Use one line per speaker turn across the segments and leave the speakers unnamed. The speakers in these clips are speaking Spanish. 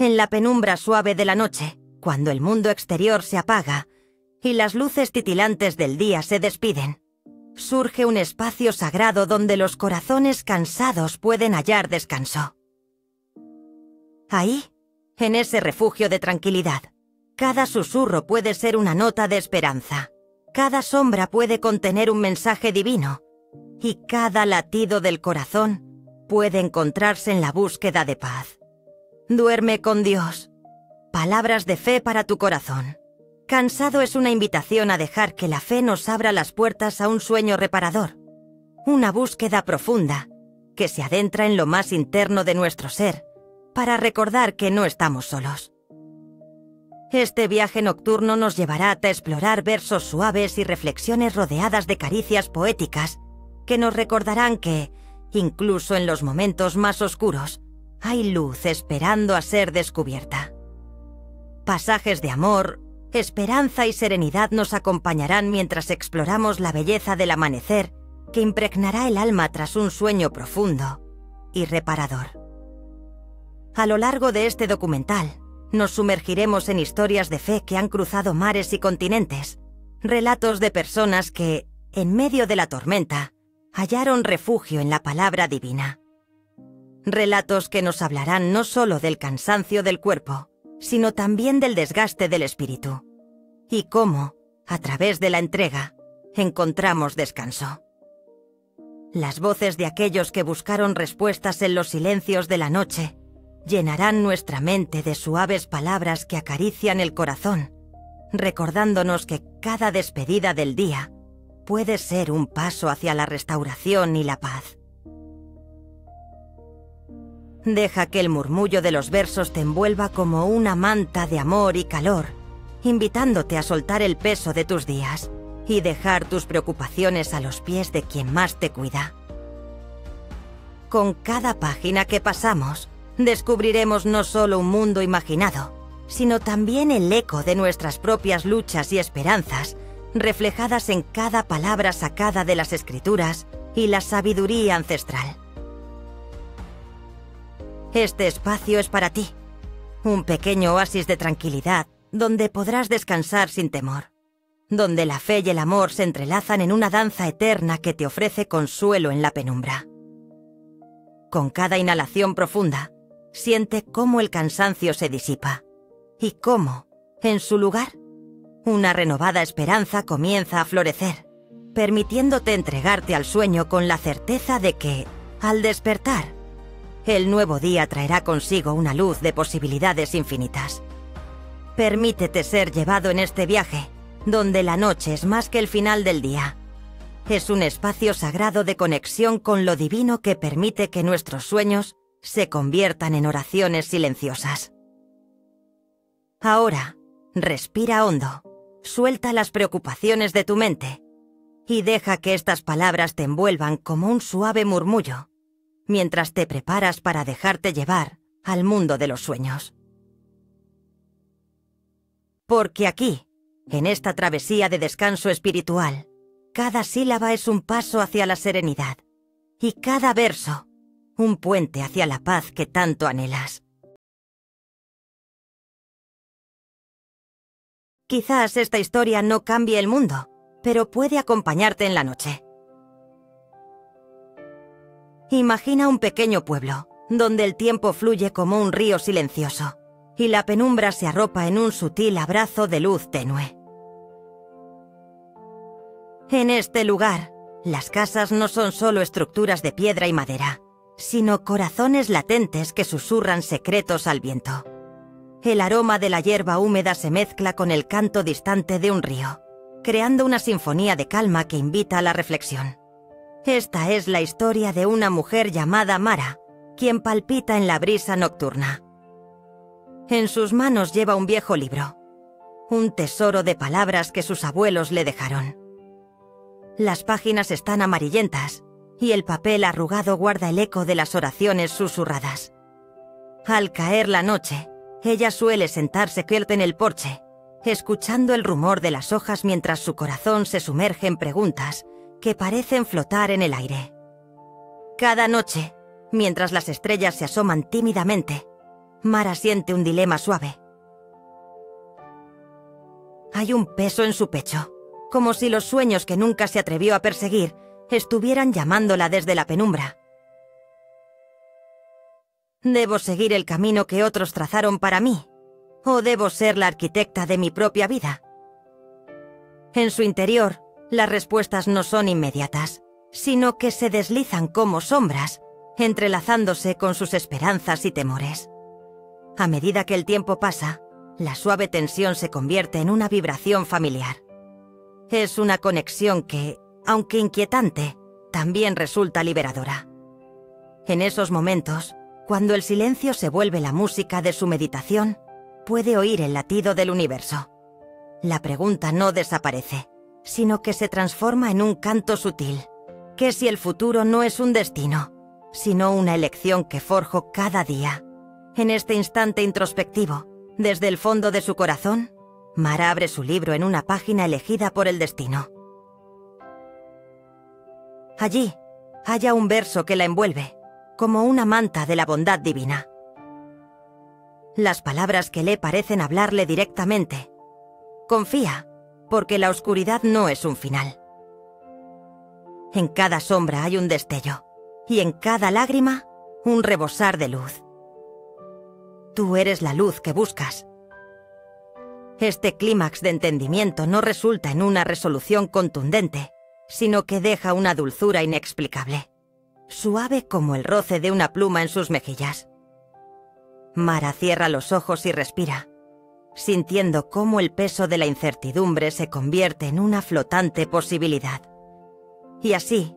En la penumbra suave de la noche, cuando el mundo exterior se apaga y las luces titilantes del día se despiden, surge un espacio sagrado donde los corazones cansados pueden hallar descanso. Ahí, en ese refugio de tranquilidad, cada susurro puede ser una nota de esperanza, cada sombra puede contener un mensaje divino, y cada latido del corazón puede encontrarse en la búsqueda de paz. Duerme con Dios. Palabras de fe para tu corazón. Cansado es una invitación a dejar que la fe nos abra las puertas a un sueño reparador, una búsqueda profunda que se adentra en lo más interno de nuestro ser para recordar que no estamos solos. Este viaje nocturno nos llevará a explorar versos suaves y reflexiones rodeadas de caricias poéticas que nos recordarán que, incluso en los momentos más oscuros, hay luz esperando a ser descubierta. Pasajes de amor, esperanza y serenidad nos acompañarán mientras exploramos la belleza del amanecer que impregnará el alma tras un sueño profundo y reparador. A lo largo de este documental, nos sumergiremos en historias de fe que han cruzado mares y continentes, relatos de personas que, en medio de la tormenta, hallaron refugio en la palabra divina. Relatos que nos hablarán no solo del cansancio del cuerpo, sino también del desgaste del espíritu, y cómo, a través de la entrega, encontramos descanso. Las voces de aquellos que buscaron respuestas en los silencios de la noche llenarán nuestra mente de suaves palabras que acarician el corazón, recordándonos que cada despedida del día puede ser un paso hacia la restauración y la paz. Deja que el murmullo de los versos te envuelva como una manta de amor y calor, invitándote a soltar el peso de tus días y dejar tus preocupaciones a los pies de quien más te cuida. Con cada página que pasamos, descubriremos no solo un mundo imaginado, sino también el eco de nuestras propias luchas y esperanzas, reflejadas en cada palabra sacada de las Escrituras y la sabiduría ancestral. Este espacio es para ti, un pequeño oasis de tranquilidad donde podrás descansar sin temor, donde la fe y el amor se entrelazan en una danza eterna que te ofrece consuelo en la penumbra. Con cada inhalación profunda, siente cómo el cansancio se disipa y cómo, en su lugar, una renovada esperanza comienza a florecer, permitiéndote entregarte al sueño con la certeza de que, al despertar, el nuevo día traerá consigo una luz de posibilidades infinitas. Permítete ser llevado en este viaje, donde la noche es más que el final del día. Es un espacio sagrado de conexión con lo divino que permite que nuestros sueños se conviertan en oraciones silenciosas. Ahora, respira hondo, suelta las preocupaciones de tu mente y deja que estas palabras te envuelvan como un suave murmullo, mientras te preparas para dejarte llevar al mundo de los sueños. Porque aquí, en esta travesía de descanso espiritual, cada sílaba es un paso hacia la serenidad y cada verso, un puente hacia la paz que tanto anhelas. Quizás esta historia no cambie el mundo, pero puede acompañarte en la noche. Imagina un pequeño pueblo, donde el tiempo fluye como un río silencioso, y la penumbra se arropa en un sutil abrazo de luz tenue. En este lugar, las casas no son solo estructuras de piedra y madera, sino corazones latentes que susurran secretos al viento. El aroma de la hierba húmeda se mezcla con el canto distante de un río, creando una sinfonía de calma que invita a la reflexión. Esta es la historia de una mujer llamada Mara, quien palpita en la brisa nocturna. En sus manos lleva un viejo libro, un tesoro de palabras que sus abuelos le dejaron. Las páginas están amarillentas y el papel arrugado guarda el eco de las oraciones susurradas. Al caer la noche, ella suele sentarse quieta en el porche, escuchando el rumor de las hojas mientras su corazón se sumerge en preguntas que parecen flotar en el aire. Cada noche, mientras las estrellas se asoman tímidamente, Mara siente un dilema suave. Hay un peso en su pecho, como si los sueños que nunca se atrevió a perseguir estuvieran llamándola desde la penumbra. ¿Debo seguir el camino que otros trazaron para mí? ¿O debo ser la arquitecta de mi propia vida? En su interior, las respuestas no son inmediatas, sino que se deslizan como sombras, entrelazándose con sus esperanzas y temores. A medida que el tiempo pasa, la suave tensión se convierte en una vibración familiar. Es una conexión que, aunque inquietante, también resulta liberadora. En esos momentos, cuando el silencio se vuelve la música de su meditación, puede oír el latido del universo. La pregunta no desaparece, sino que se transforma en un canto sutil. ¿Qué si el futuro no es un destino, sino una elección que forjo cada día? En este instante introspectivo, desde el fondo de su corazón, Mara abre su libro en una página elegida por el destino. Allí, halla un verso que la envuelve, como una manta de la bondad divina. Las palabras que lee parecen hablarle directamente. Confía, porque la oscuridad no es un final. En cada sombra hay un destello, y en cada lágrima, un rebosar de luz. Tú eres la luz que buscas. Este clímax de entendimiento no resulta en una resolución contundente, sino que deja una dulzura inexplicable, suave como el roce de una pluma en sus mejillas. Mara cierra los ojos y respira, sintiendo cómo el peso de la incertidumbre se convierte en una flotante posibilidad. Y así,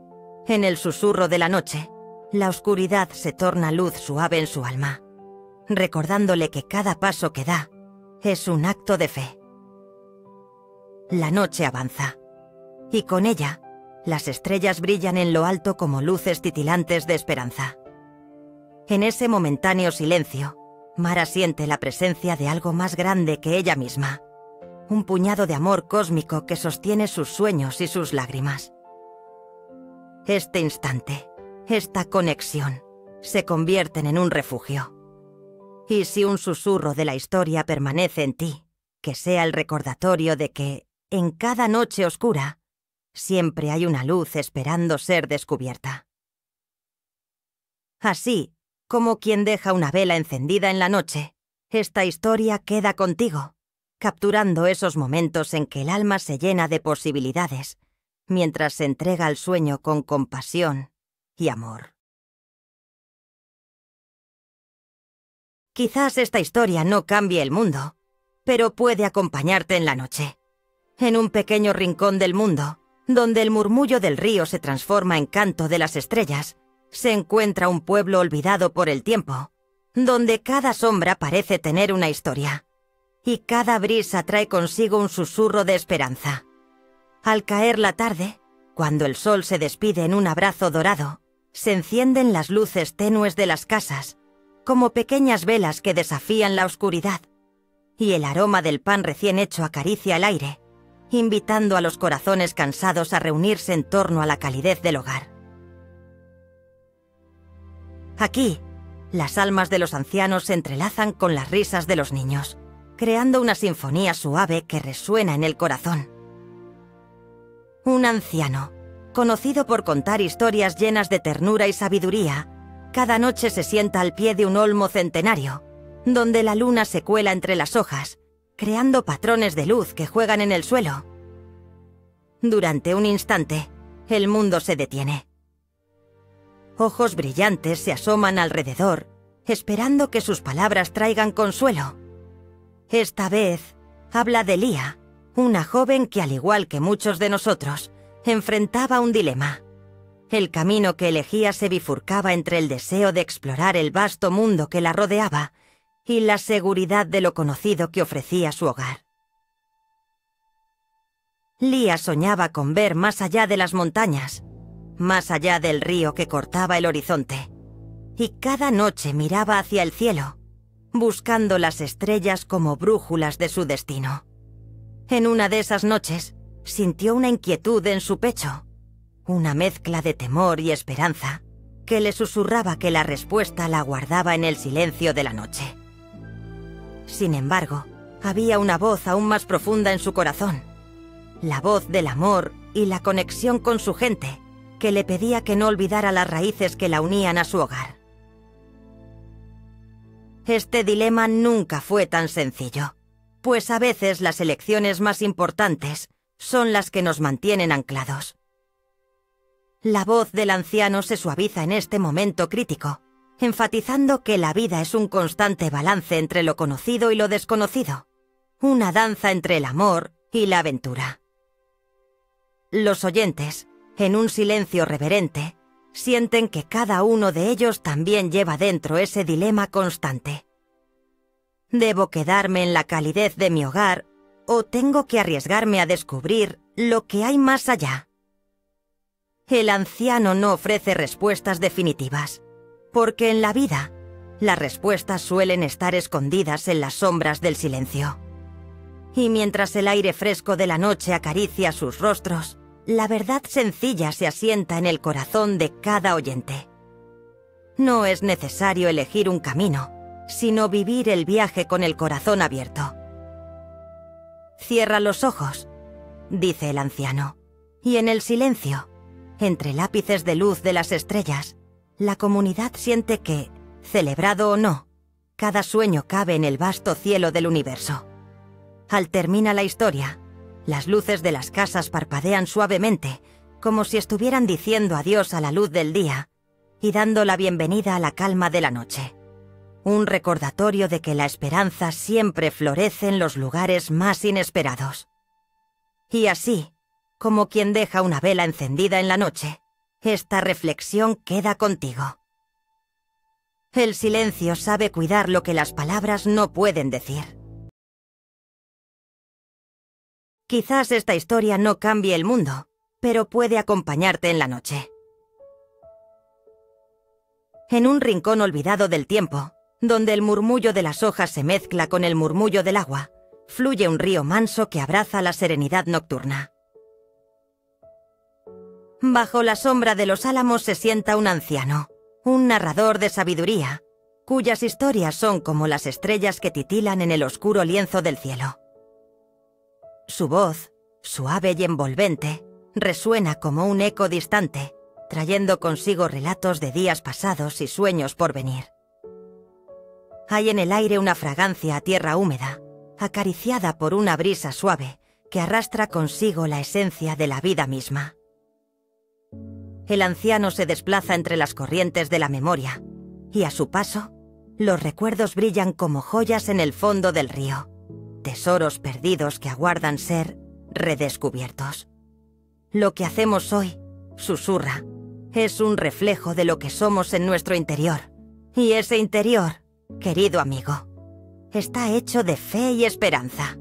en el susurro de la noche, la oscuridad se torna luz suave en su alma, recordándole que cada paso que da es un acto de fe. La noche avanza, y con ella, las estrellas brillan en lo alto como luces titilantes de esperanza. En ese momentáneo silencio, Mara siente la presencia de algo más grande que ella misma, un puñado de amor cósmico que sostiene sus sueños y sus lágrimas. Este instante, esta conexión, se convierten en un refugio. Y si un susurro de la historia permanece en ti, que sea el recordatorio de que, en cada noche oscura, siempre hay una luz esperando ser descubierta. Así, como quien deja una vela encendida en la noche, esta historia queda contigo, capturando esos momentos en que el alma se llena de posibilidades, mientras se entrega al sueño con compasión y amor. Quizás esta historia no cambie el mundo, pero puede acompañarte en la noche. En un pequeño rincón del mundo, donde el murmullo del río se transforma en canto de las estrellas, se encuentra un pueblo olvidado por el tiempo, donde cada sombra parece tener una historia, y cada brisa trae consigo un susurro de esperanza. Al caer la tarde, cuando el sol se despide en un abrazo dorado, se encienden las luces tenues de las casas, como pequeñas velas que desafían la oscuridad, y el aroma del pan recién hecho acaricia el aire, invitando a los corazones cansados a reunirse en torno a la calidez del hogar. Aquí, las almas de los ancianos se entrelazan con las risas de los niños, creando una sinfonía suave que resuena en el corazón. Un anciano, conocido por contar historias llenas de ternura y sabiduría, cada noche se sienta al pie de un olmo centenario, donde la luna se cuela entre las hojas, creando patrones de luz que juegan en el suelo. Durante un instante, el mundo se detiene. Ojos brillantes se asoman alrededor, esperando que sus palabras traigan consuelo. Esta vez, habla de Lía, una joven que, al igual que muchos de nosotros, enfrentaba un dilema. El camino que elegía se bifurcaba entre el deseo de explorar el vasto mundo que la rodeaba y la seguridad de lo conocido que ofrecía su hogar. Lía soñaba con ver más allá de las montañas, más allá del río que cortaba el horizonte, y cada noche miraba hacia el cielo, buscando las estrellas como brújulas de su destino. En una de esas noches, sintió una inquietud en su pecho, una mezcla de temor y esperanza, que le susurraba que la respuesta la guardaba en el silencio de la noche. Sin embargo, había una voz aún más profunda en su corazón. La voz del amor y la conexión con su gente, que le pedía que no olvidara las raíces que la unían a su hogar. Este dilema nunca fue tan sencillo, pues a veces las elecciones más importantes son las que nos mantienen anclados. La voz del anciano se suaviza en este momento crítico, enfatizando que la vida es un constante balance entre lo conocido y lo desconocido, una danza entre el amor y la aventura. Los oyentes, en un silencio reverente, sienten que cada uno de ellos también lleva dentro ese dilema constante. ¿Debo quedarme en la calidez de mi hogar o tengo que arriesgarme a descubrir lo que hay más allá? El anciano no ofrece respuestas definitivas, porque en la vida, las respuestas suelen estar escondidas en las sombras del silencio. Y mientras el aire fresco de la noche acaricia sus rostros, la verdad sencilla se asienta en el corazón de cada oyente. No es necesario elegir un camino, sino vivir el viaje con el corazón abierto. «Cierra los ojos», dice el anciano, y en el silencio, entre lápices de luz de las estrellas, la comunidad siente que, celebrado o no, cada sueño cabe en el vasto cielo del universo. Al terminar la historia, las luces de las casas parpadean suavemente, como si estuvieran diciendo adiós a la luz del día y dando la bienvenida a la calma de la noche. Un recordatorio de que la esperanza siempre florece en los lugares más inesperados. Y así, como quien deja una vela encendida en la noche, esta reflexión queda contigo. El silencio sabe cuidar lo que las palabras no pueden decir. Quizás esta historia no cambie el mundo, pero puede acompañarte en la noche. En un rincón olvidado del tiempo, donde el murmullo de las hojas se mezcla con el murmullo del agua, fluye un río manso que abraza la serenidad nocturna. Bajo la sombra de los álamos se sienta un anciano, un narrador de sabiduría, cuyas historias son como las estrellas que titilan en el oscuro lienzo del cielo. Su voz, suave y envolvente, resuena como un eco distante, trayendo consigo relatos de días pasados y sueños por venir. Hay en el aire una fragancia a tierra húmeda, acariciada por una brisa suave que arrastra consigo la esencia de la vida misma. El anciano se desplaza entre las corrientes de la memoria, y a su paso, los recuerdos brillan como joyas en el fondo del río, tesoros perdidos que aguardan ser redescubiertos. Lo que hacemos hoy, susurra, es un reflejo de lo que somos en nuestro interior, y ese interior, querido amigo, está hecho de fe y esperanza.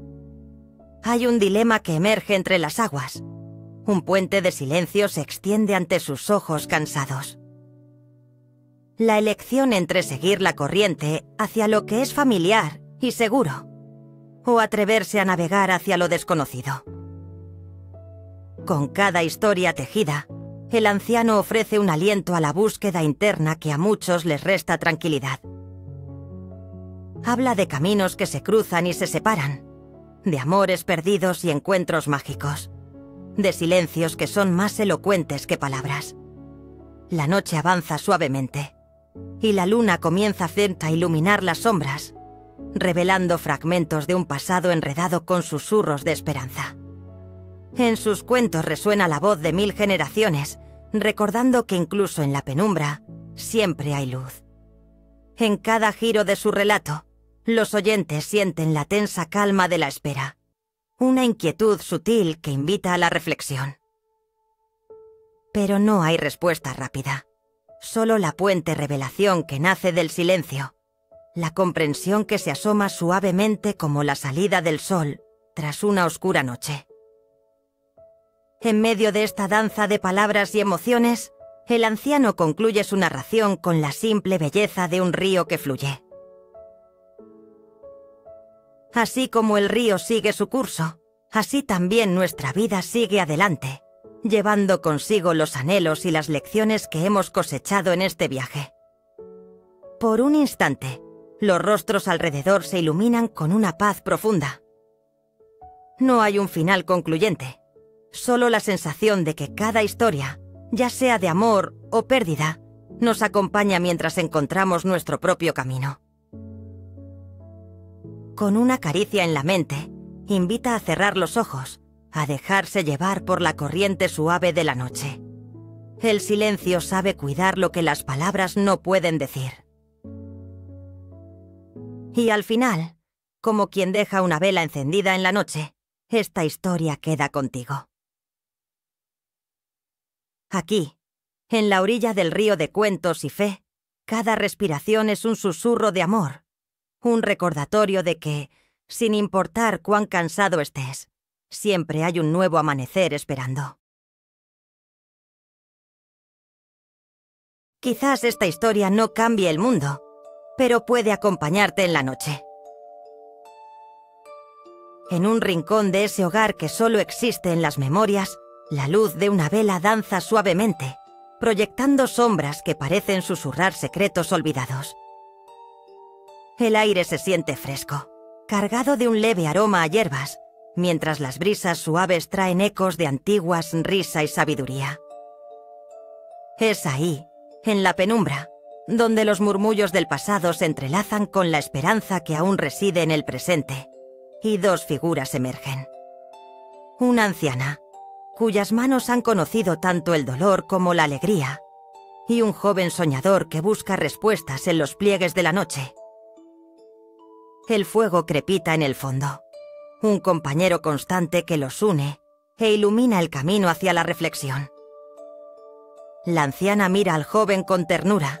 Hay un dilema que emerge entre las aguas. Un puente de silencio se extiende ante sus ojos cansados. La elección entre seguir la corriente hacia lo que es familiar y seguro, o atreverse a navegar hacia lo desconocido. Con cada historia tejida, el anciano ofrece un aliento a la búsqueda interna que a muchos les resta tranquilidad. Habla de caminos que se cruzan y se separan, de amores perdidos y encuentros mágicos, de silencios que son más elocuentes que palabras. La noche avanza suavemente, y la luna comienza a iluminar las sombras, revelando fragmentos de un pasado enredado con susurros de esperanza. En sus cuentos resuena la voz de 1000 generaciones, recordando que incluso en la penumbra siempre hay luz. En cada giro de su relato, los oyentes sienten la tensa calma de la espera, una inquietud sutil que invita a la reflexión. Pero no hay respuesta rápida, solo la puente revelación que nace del silencio, la comprensión que se asoma suavemente como la salida del sol tras una oscura noche. En medio de esta danza de palabras y emociones, el anciano concluye su narración con la simple belleza de un río que fluye. Así como el río sigue su curso, así también nuestra vida sigue adelante, llevando consigo los anhelos y las lecciones que hemos cosechado en este viaje. Por un instante, Los rostros alrededor se iluminan con una paz profunda. No hay un final concluyente, solo la sensación de que cada historia, ya sea de amor o pérdida, nos acompaña mientras encontramos nuestro propio camino. Con una caricia en la mente, invita a cerrar los ojos, a dejarse llevar por la corriente suave de la noche. El silencio sabe cuidar lo que las palabras no pueden decir. Y al final, como quien deja una vela encendida en la noche, esta historia queda contigo. Aquí, en la orilla del río de cuentos y fe, cada respiración es un susurro de amor, un recordatorio de que, sin importar cuán cansado estés, siempre hay un nuevo amanecer esperando. Quizás esta historia no cambie el mundo, pero puede acompañarte en la noche. En un rincón de ese hogar que solo existe en las memorias, la luz de una vela danza suavemente, proyectando sombras que parecen susurrar secretos olvidados. El aire se siente fresco, cargado de un leve aroma a hierbas, mientras las brisas suaves traen ecos de antiguas risa y sabiduría. Es ahí, en la penumbra, donde los murmullos del pasado se entrelazan con la esperanza que aún reside en el presente, y dos figuras emergen. Una anciana, cuyas manos han conocido tanto el dolor como la alegría, y un joven soñador que busca respuestas en los pliegues de la noche. El fuego crepita en el fondo, un compañero constante que los une e ilumina el camino hacia la reflexión. La anciana mira al joven con ternura,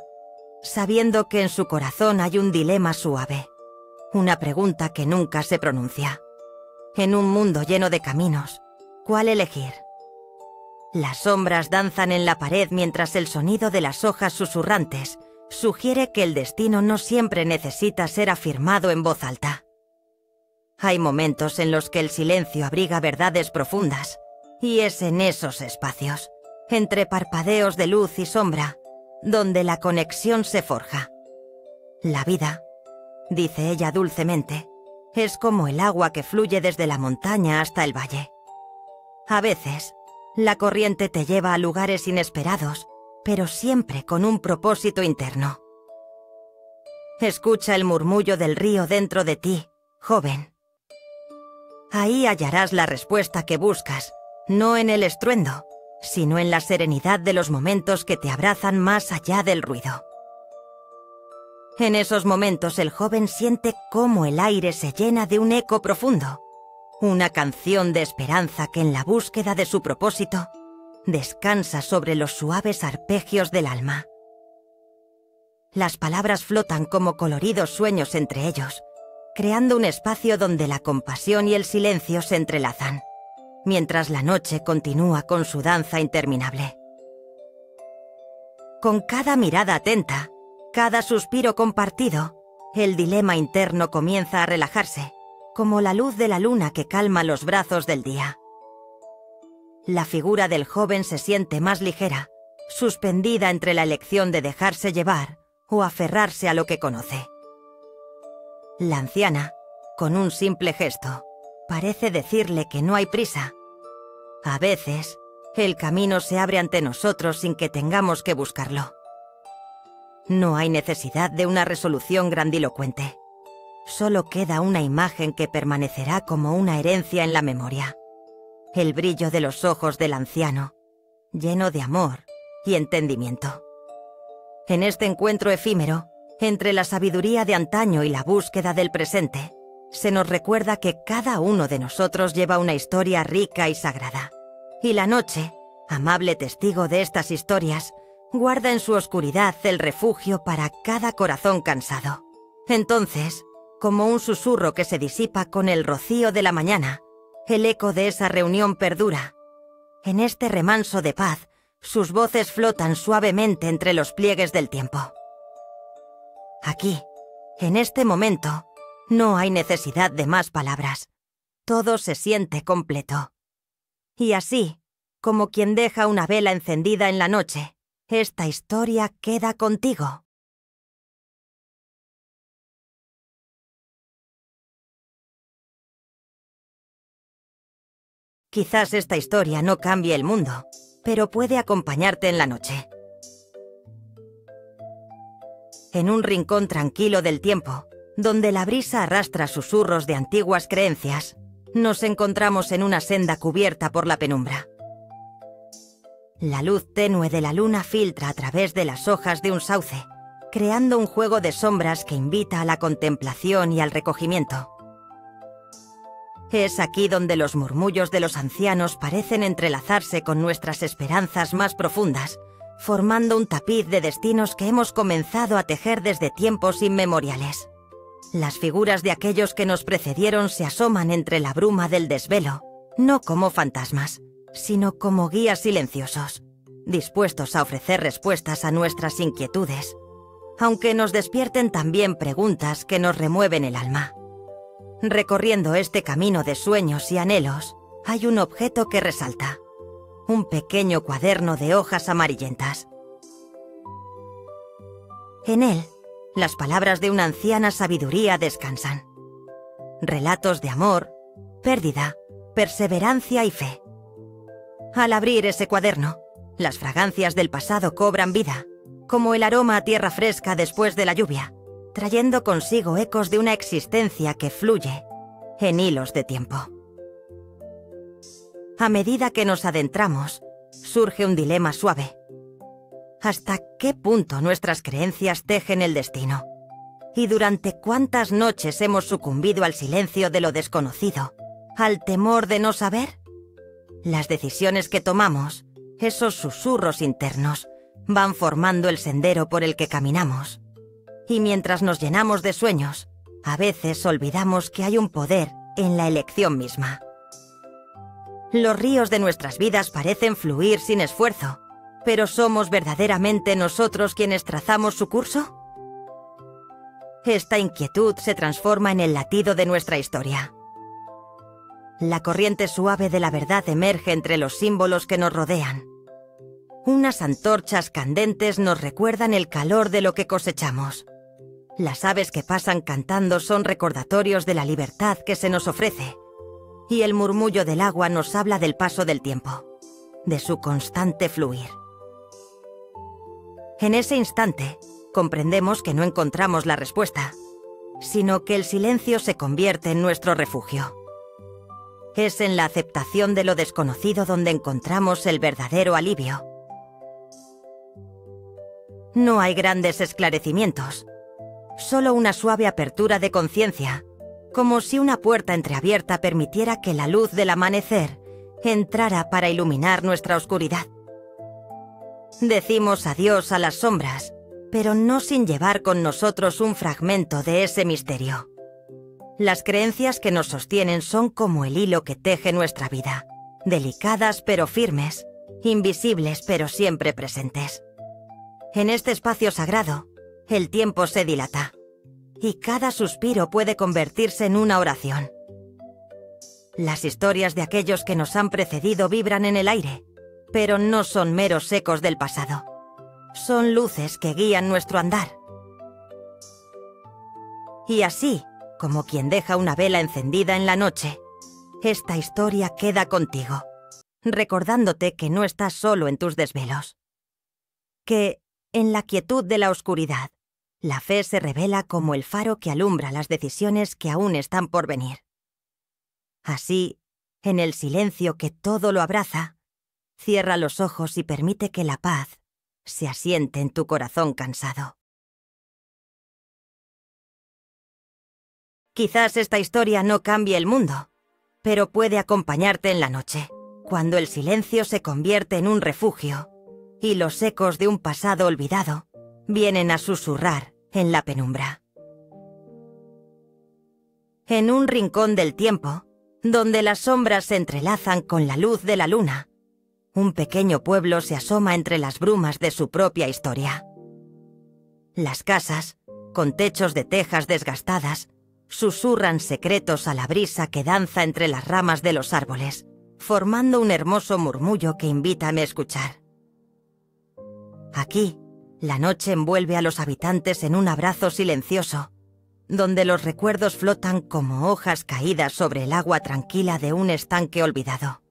sabiendo que en su corazón hay un dilema suave, una pregunta que nunca se pronuncia. En un mundo lleno de caminos, ¿cuál elegir? Las sombras danzan en la pared mientras el sonido de las hojas susurrantes sugiere que el destino no siempre necesita ser afirmado en voz alta. Hay momentos en los que el silencio abriga verdades profundas, y es en esos espacios, entre parpadeos de luz y sombra, donde la conexión se forja. La vida, dice ella dulcemente, es como el agua que fluye desde la montaña hasta el valle. A veces, la corriente te lleva a lugares inesperados, pero siempre con un propósito interno. Escucha el murmullo del río dentro de ti, joven. Ahí hallarás la respuesta que buscas, no en el estruendo, sino en la serenidad de los momentos que te abrazan más allá del ruido. En esos momentos el joven siente cómo el aire se llena de un eco profundo, una canción de esperanza que en la búsqueda de su propósito descansa sobre los suaves arpegios del alma. Las palabras flotan como coloridos sueños entre ellos, creando un espacio donde la compasión y el silencio se entrelazan, mientras la noche continúa con su danza interminable. Con cada mirada atenta, cada suspiro compartido, el dilema interno comienza a relajarse, como la luz de la luna que calma los brazos del día. La figura del joven se siente más ligera, suspendida entre la elección de dejarse llevar o aferrarse a lo que conoce. La anciana, con un simple gesto, parece decirle que no hay prisa. A veces, el camino se abre ante nosotros sin que tengamos que buscarlo. No hay necesidad de una resolución grandilocuente. Solo queda una imagen que permanecerá como una herencia en la memoria. El brillo de los ojos del anciano, lleno de amor y entendimiento. En este encuentro efímero, entre la sabiduría de antaño y la búsqueda del presente, se nos recuerda que cada uno de nosotros lleva una historia rica y sagrada. Y la noche, amable testigo de estas historias, guarda en su oscuridad el refugio para cada corazón cansado. Entonces, como un susurro que se disipa con el rocío de la mañana, el eco de esa reunión perdura. En este remanso de paz, sus voces flotan suavemente entre los pliegues del tiempo. Aquí, en este momento, no hay necesidad de más palabras. Todo se siente completo. Y así, como quien deja una vela encendida en la noche, esta historia queda contigo. Quizás esta historia no cambie el mundo, pero puede acompañarte en la noche. En un rincón tranquilo del tiempo, donde la brisa arrastra susurros de antiguas creencias, nos encontramos en una senda cubierta por la penumbra. La luz tenue de la luna filtra a través de las hojas de un sauce, creando un juego de sombras que invita a la contemplación y al recogimiento. Es aquí donde los murmullos de los ancianos parecen entrelazarse con nuestras esperanzas más profundas, formando un tapiz de destinos que hemos comenzado a tejer desde tiempos inmemoriales. Las figuras de aquellos que nos precedieron se asoman entre la bruma del desvelo, no como fantasmas, sino como guías silenciosos, dispuestos a ofrecer respuestas a nuestras inquietudes, aunque nos despierten también preguntas que nos remueven el alma. Recorriendo este camino de sueños y anhelos, hay un objeto que resalta: un pequeño cuaderno de hojas amarillentas. En él, las palabras de una anciana sabiduría descansan. Relatos de amor, pérdida, perseverancia y fe. Al abrir ese cuaderno, las fragancias del pasado cobran vida, como el aroma a tierra fresca después de la lluvia, trayendo consigo ecos de una existencia que fluye en hilos de tiempo. A medida que nos adentramos, surge un dilema suave. ¿Hasta qué punto nuestras creencias tejen el destino? ¿Y durante cuántas noches hemos sucumbido al silencio de lo desconocido, al temor de no saber? Las decisiones que tomamos, esos susurros internos, van formando el sendero por el que caminamos. Y mientras nos llenamos de sueños, a veces olvidamos que hay un poder en la elección misma. Los ríos de nuestras vidas parecen fluir sin esfuerzo, ¿pero somos verdaderamente nosotros quienes trazamos su curso? Esta inquietud se transforma en el latido de nuestra historia. La corriente suave de la verdad emerge entre los símbolos que nos rodean. Unas antorchas candentes nos recuerdan el calor de lo que cosechamos. Las aves que pasan cantando son recordatorios de la libertad que se nos ofrece. Y el murmullo del agua nos habla del paso del tiempo, de su constante fluir. En ese instante, comprendemos que no encontramos la respuesta, sino que el silencio se convierte en nuestro refugio. Es en la aceptación de lo desconocido donde encontramos el verdadero alivio. No hay grandes esclarecimientos, solo una suave apertura de conciencia, como si una puerta entreabierta permitiera que la luz del amanecer entrara para iluminar nuestra oscuridad. Decimos adiós a las sombras, pero no sin llevar con nosotros un fragmento de ese misterio. Las creencias que nos sostienen son como el hilo que teje nuestra vida, delicadas pero firmes, invisibles pero siempre presentes. En este espacio sagrado, el tiempo se dilata, y cada suspiro puede convertirse en una oración. Las historias de aquellos que nos han precedido vibran en el aire, pero no son meros ecos del pasado. Son luces que guían nuestro andar. Y así, como quien deja una vela encendida en la noche, esta historia queda contigo, recordándote que no estás solo en tus desvelos. Que, en la quietud de la oscuridad, la fe se revela como el faro que alumbra las decisiones que aún están por venir. Así, en el silencio que todo lo abraza, cierra los ojos y permite que la paz se asiente en tu corazón cansado. Quizás esta historia no cambie el mundo, pero puede acompañarte en la noche, cuando el silencio se convierte en un refugio y los ecos de un pasado olvidado vienen a susurrar en la penumbra. En un rincón del tiempo, donde las sombras se entrelazan con la luz de la luna, un pequeño pueblo se asoma entre las brumas de su propia historia. Las casas, con techos de tejas desgastadas, susurran secretos a la brisa que danza entre las ramas de los árboles, formando un hermoso murmullo que invita a escuchar. Aquí, la noche envuelve a los habitantes en un abrazo silencioso, donde los recuerdos flotan como hojas caídas sobre el agua tranquila de un estanque olvidado.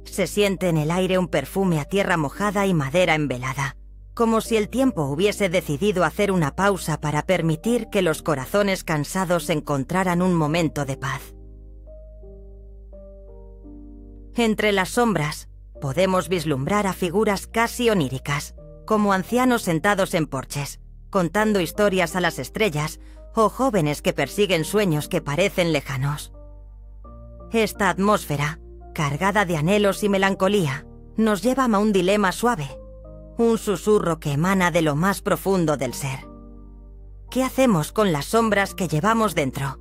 Se siente en el aire un perfume a tierra mojada y madera envelada, como si el tiempo hubiese decidido hacer una pausa para permitir que los corazones cansados encontraran un momento de paz. Entre las sombras, podemos vislumbrar a figuras casi oníricas, como ancianos sentados en porches, contando historias a las estrellas, o jóvenes que persiguen sueños que parecen lejanos. Esta atmósfera, cargada de anhelos y melancolía, nos lleva a un dilema suave, un susurro que emana de lo más profundo del ser. ¿Qué hacemos con las sombras que llevamos dentro?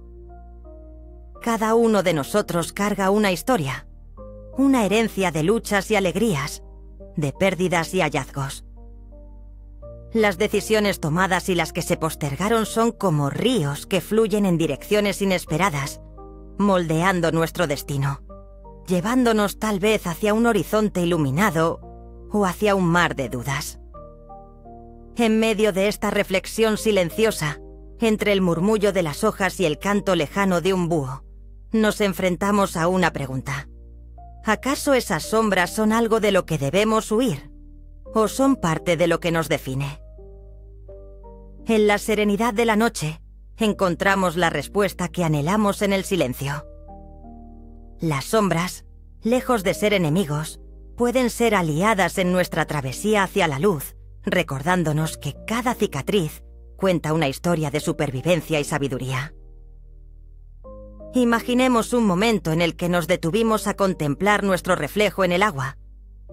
Cada uno de nosotros carga una historia, una herencia de luchas y alegrías, de pérdidas y hallazgos. Las decisiones tomadas y las que se postergaron son como ríos que fluyen en direcciones inesperadas, moldeando nuestro destino, llevándonos tal vez hacia un horizonte iluminado o hacia un mar de dudas. En medio de esta reflexión silenciosa, entre el murmullo de las hojas y el canto lejano de un búho, nos enfrentamos a una pregunta. ¿Acaso esas sombras son algo de lo que debemos huir? ¿O son parte de lo que nos define? En la serenidad de la noche, encontramos la respuesta que anhelamos en el silencio. Las sombras, lejos de ser enemigos, pueden ser aliadas en nuestra travesía hacia la luz, recordándonos que cada cicatriz cuenta una historia de supervivencia y sabiduría. Imaginemos un momento en el que nos detuvimos a contemplar nuestro reflejo en el agua,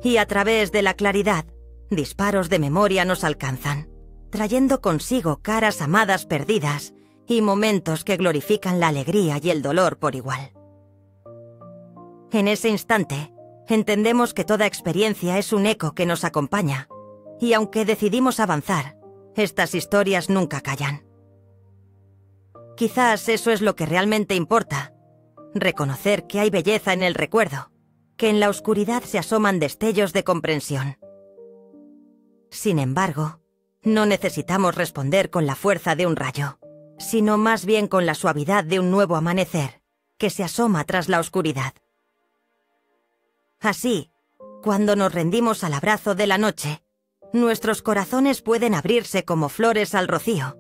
y a través de la claridad, disparos de memoria nos alcanzan, trayendo consigo caras amadas perdidas y momentos que glorifican la alegría y el dolor por igual. En ese instante, entendemos que toda experiencia es un eco que nos acompaña, y aunque decidimos avanzar, estas historias nunca callan. Quizás eso es lo que realmente importa, reconocer que hay belleza en el recuerdo, que en la oscuridad se asoman destellos de comprensión. Sin embargo, no necesitamos responder con la fuerza de un rayo, sino más bien con la suavidad de un nuevo amanecer que se asoma tras la oscuridad. Así, cuando nos rendimos al abrazo de la noche, nuestros corazones pueden abrirse como flores al rocío,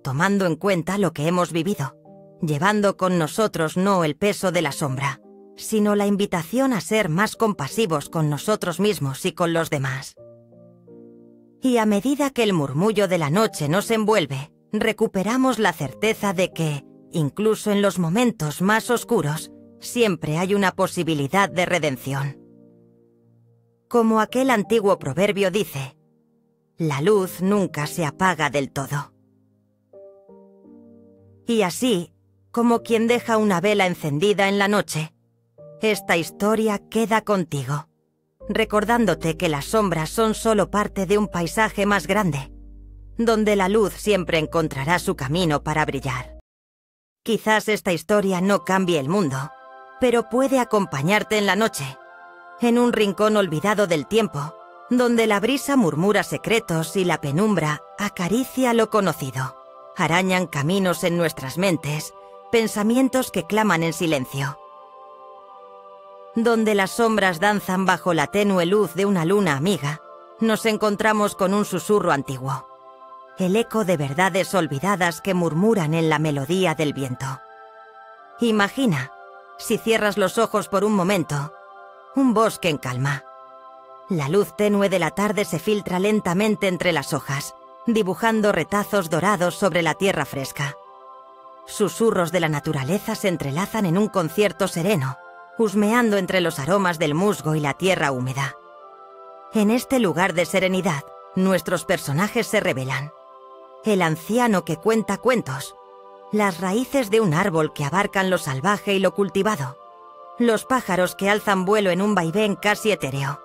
tomando en cuenta lo que hemos vivido, llevando con nosotros no el peso de la sombra, sino la invitación a ser más compasivos con nosotros mismos y con los demás. Y a medida que el murmullo de la noche nos envuelve, recuperamos la certeza de que, incluso en los momentos más oscuros, siempre hay una posibilidad de redención. Como aquel antiguo proverbio dice, la luz nunca se apaga del todo. Y así, como quien deja una vela encendida en la noche, esta historia queda contigo, recordándote que las sombras son solo parte de un paisaje más grande, donde la luz siempre encontrará su camino para brillar. Quizás esta historia no cambie el mundo, pero puede acompañarte en la noche, en un rincón olvidado del tiempo, donde la brisa murmura secretos y la penumbra acaricia lo conocido. Arañan caminos en nuestras mentes, pensamientos que claman en silencio. Donde las sombras danzan bajo la tenue luz de una luna amiga, nos encontramos con un susurro antiguo, el eco de verdades olvidadas que murmuran en la melodía del viento. Imagina, si cierras los ojos por un momento, un bosque en calma. La luz tenue de la tarde se filtra lentamente entre las hojas, dibujando retazos dorados sobre la tierra fresca. Susurros de la naturaleza se entrelazan en un concierto sereno, husmeando entre los aromas del musgo y la tierra húmeda. En este lugar de serenidad, nuestros personajes se revelan. El anciano que cuenta cuentos, las raíces de un árbol que abarcan lo salvaje y lo cultivado, los pájaros que alzan vuelo en un vaivén casi etéreo.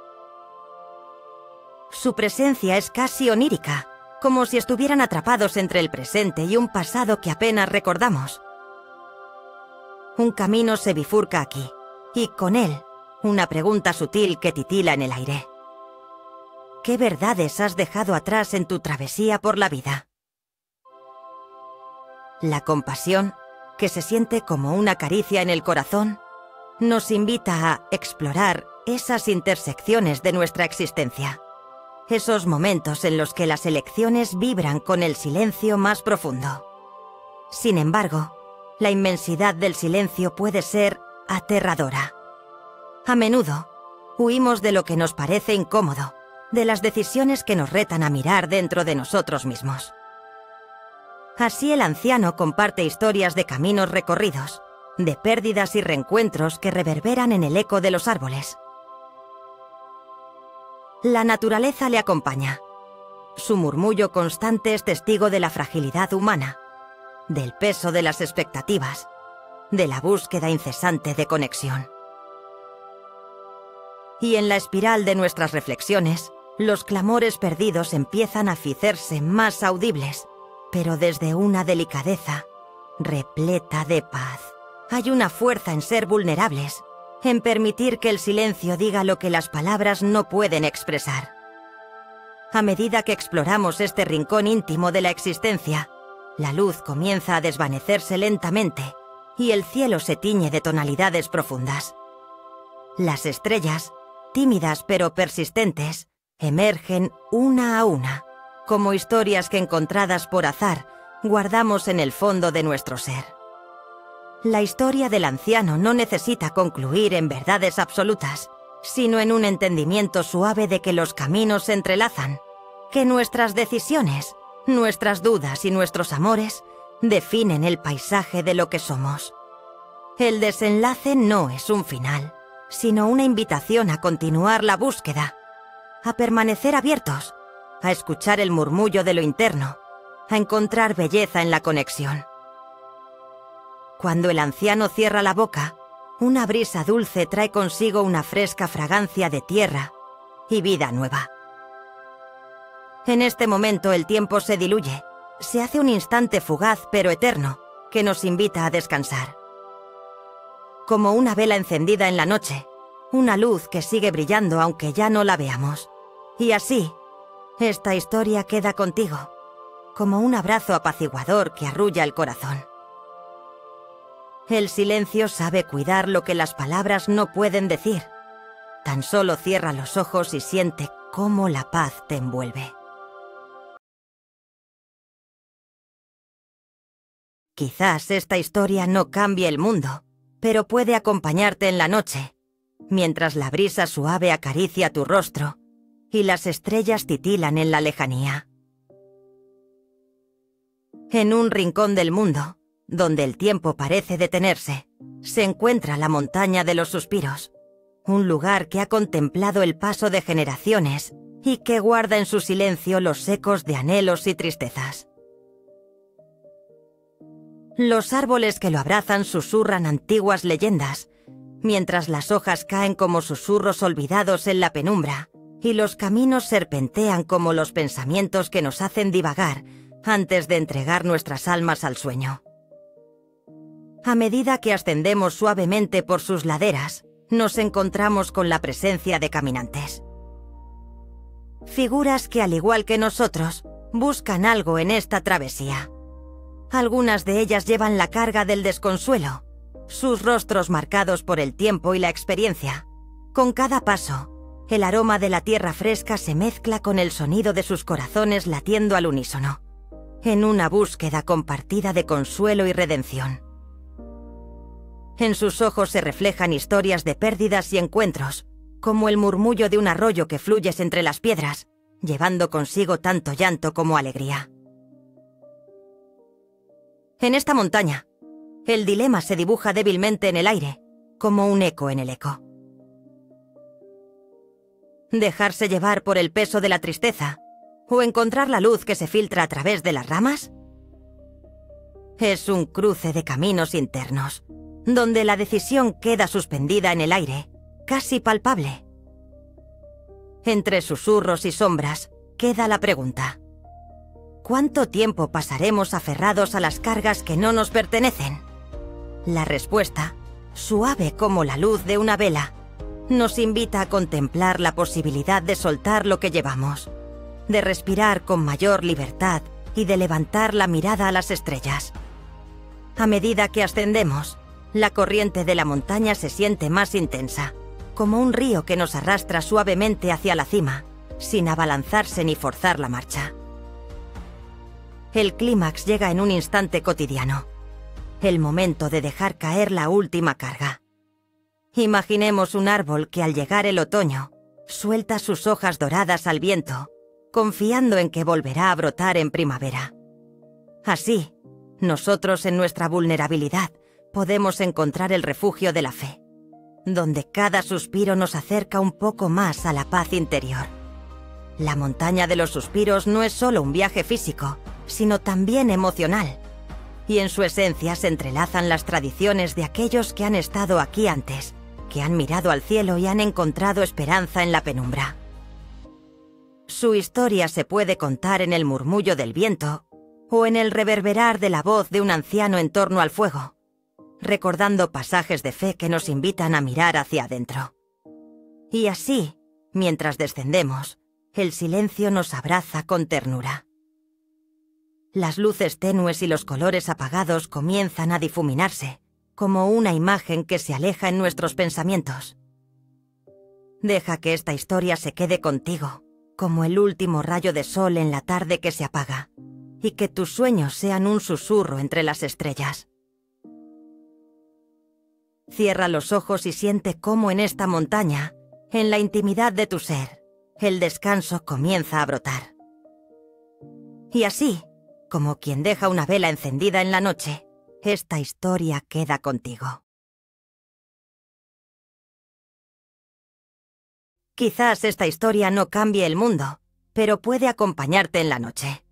Su presencia es casi onírica, como si estuvieran atrapados entre el presente y un pasado que apenas recordamos. Un camino se bifurca aquí, y con él, una pregunta sutil que titila en el aire. ¿Qué verdades has dejado atrás en tu travesía por la vida? La compasión, que se siente como una caricia en el corazón, nos invita a explorar esas intersecciones de nuestra existencia, esos momentos en los que las elecciones vibran con el silencio más profundo. Sin embargo, la inmensidad del silencio puede ser aterradora. A menudo, huimos de lo que nos parece incómodo, de las decisiones que nos retan a mirar dentro de nosotros mismos. Así el anciano comparte historias de caminos recorridos, de pérdidas y reencuentros que reverberan en el eco de los árboles. La naturaleza le acompaña. Su murmullo constante es testigo de la fragilidad humana, del peso de las expectativas, de la búsqueda incesante de conexión. Y en la espiral de nuestras reflexiones, los clamores perdidos empiezan a hacerse más audibles, pero desde una delicadeza repleta de paz. Hay una fuerza en ser vulnerables, en permitir que el silencio diga lo que las palabras no pueden expresar. A medida que exploramos este rincón íntimo de la existencia, la luz comienza a desvanecerse lentamente y el cielo se tiñe de tonalidades profundas. Las estrellas, tímidas pero persistentes, emergen una a una, como historias que encontradas por azar guardamos en el fondo de nuestro ser. La historia del anciano no necesita concluir en verdades absolutas, sino en un entendimiento suave de que los caminos se entrelazan, que nuestras decisiones, nuestras dudas y nuestros amores definen el paisaje de lo que somos. El desenlace no es un final, sino una invitación a continuar la búsqueda, a permanecer abiertos, a escuchar el murmullo de lo interno, a encontrar belleza en la conexión. Cuando el anciano cierra la boca, una brisa dulce trae consigo una fresca fragancia de tierra y vida nueva. En este momento el tiempo se diluye, se hace un instante fugaz pero eterno que nos invita a descansar. Como una vela encendida en la noche, una luz que sigue brillando aunque ya no la veamos. Y así, esta historia queda contigo, como un abrazo apaciguador que arrulla el corazón. El silencio sabe cuidar lo que las palabras no pueden decir. Tan solo cierra los ojos y siente cómo la paz te envuelve. Quizás esta historia no cambie el mundo, pero puede acompañarte en la noche, mientras la brisa suave acaricia tu rostro y las estrellas titilan en la lejanía. En un rincón del mundo, donde el tiempo parece detenerse, se encuentra la montaña de los suspiros, un lugar que ha contemplado el paso de generaciones y que guarda en su silencio los ecos de anhelos y tristezas. Los árboles que lo abrazan susurran antiguas leyendas, mientras las hojas caen como susurros olvidados en la penumbra, y los caminos serpentean como los pensamientos que nos hacen divagar antes de entregar nuestras almas al sueño. A medida que ascendemos suavemente por sus laderas, nos encontramos con la presencia de caminantes. Figuras que, al igual que nosotros, buscan algo en esta travesía. Algunas de ellas llevan la carga del desconsuelo, sus rostros marcados por el tiempo y la experiencia. Con cada paso, el aroma de la tierra fresca se mezcla con el sonido de sus corazones latiendo al unísono, en una búsqueda compartida de consuelo y redención. En sus ojos se reflejan historias de pérdidas y encuentros, como el murmullo de un arroyo que fluye entre las piedras, llevando consigo tanto llanto como alegría. En esta montaña, el dilema se dibuja débilmente en el aire, como un eco en el eco. ¿Dejarse llevar por el peso de la tristeza o encontrar la luz que se filtra a través de las ramas? Es un cruce de caminos internos, donde la decisión queda suspendida en el aire, casi palpable. Entre susurros y sombras queda la pregunta: ¿cuánto tiempo pasaremos aferrados a las cargas que no nos pertenecen? La respuesta, suave como la luz de una vela, nos invita a contemplar la posibilidad de soltar lo que llevamos, de respirar con mayor libertad y de levantar la mirada a las estrellas. A medida que ascendemos, la corriente de la montaña se siente más intensa, como un río que nos arrastra suavemente hacia la cima, sin abalanzarse ni forzar la marcha. El clímax llega en un instante cotidiano, el momento de dejar caer la última carga. Imaginemos un árbol que al llegar el otoño, suelta sus hojas doradas al viento, confiando en que volverá a brotar en primavera. Así, nosotros en nuestra vulnerabilidad podemos encontrar el refugio de la fe, donde cada suspiro nos acerca un poco más a la paz interior. La montaña de los suspiros no es solo un viaje físico, sino también emocional, y en su esencia se entrelazan las tradiciones de aquellos que han estado aquí antes, que han mirado al cielo y han encontrado esperanza en la penumbra. Su historia se puede contar en el murmullo del viento o en el reverberar de la voz de un anciano en torno al fuego, recordando pasajes de fe que nos invitan a mirar hacia adentro. Y así, mientras descendemos, el silencio nos abraza con ternura. Las luces tenues y los colores apagados comienzan a difuminarse, como una imagen que se aleja en nuestros pensamientos. Deja que esta historia se quede contigo, como el último rayo de sol en la tarde que se apaga, y que tus sueños sean un susurro entre las estrellas. Cierra los ojos y siente cómo en esta montaña, en la intimidad de tu ser, el descanso comienza a brotar. Y así, como quien deja una vela encendida en la noche, esta historia queda contigo. Quizás esta historia no cambie el mundo, pero puede acompañarte en la noche.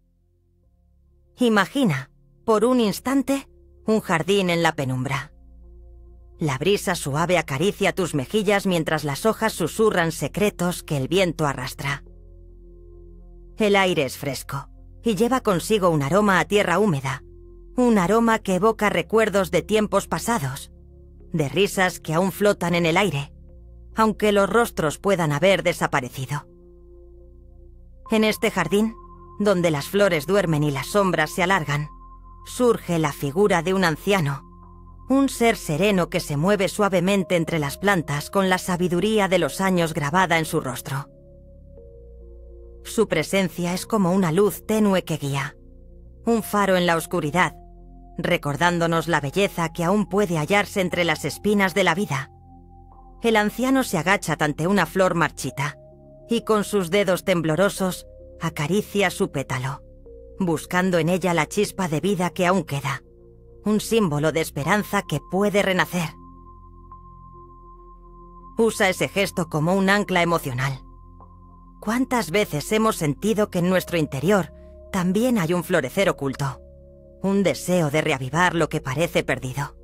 Imagina, por un instante, un jardín en la penumbra. La brisa suave acaricia tus mejillas mientras las hojas susurran secretos que el viento arrastra. El aire es fresco y lleva consigo un aroma a tierra húmeda, un aroma que evoca recuerdos de tiempos pasados, de risas que aún flotan en el aire, aunque los rostros puedan haber desaparecido. En este jardín, donde las flores duermen y las sombras se alargan, surge la figura de un anciano, un ser sereno que se mueve suavemente entre las plantas con la sabiduría de los años grabada en su rostro. Su presencia es como una luz tenue que guía, un faro en la oscuridad, recordándonos la belleza que aún puede hallarse entre las espinas de la vida. El anciano se agacha ante una flor marchita y con sus dedos temblorosos acaricia su pétalo, buscando en ella la chispa de vida que aún queda, un símbolo de esperanza que puede renacer. Usa ese gesto como un ancla emocional. ¿Cuántas veces hemos sentido que en nuestro interior también hay un florecer oculto, un deseo de reavivar lo que parece perdido?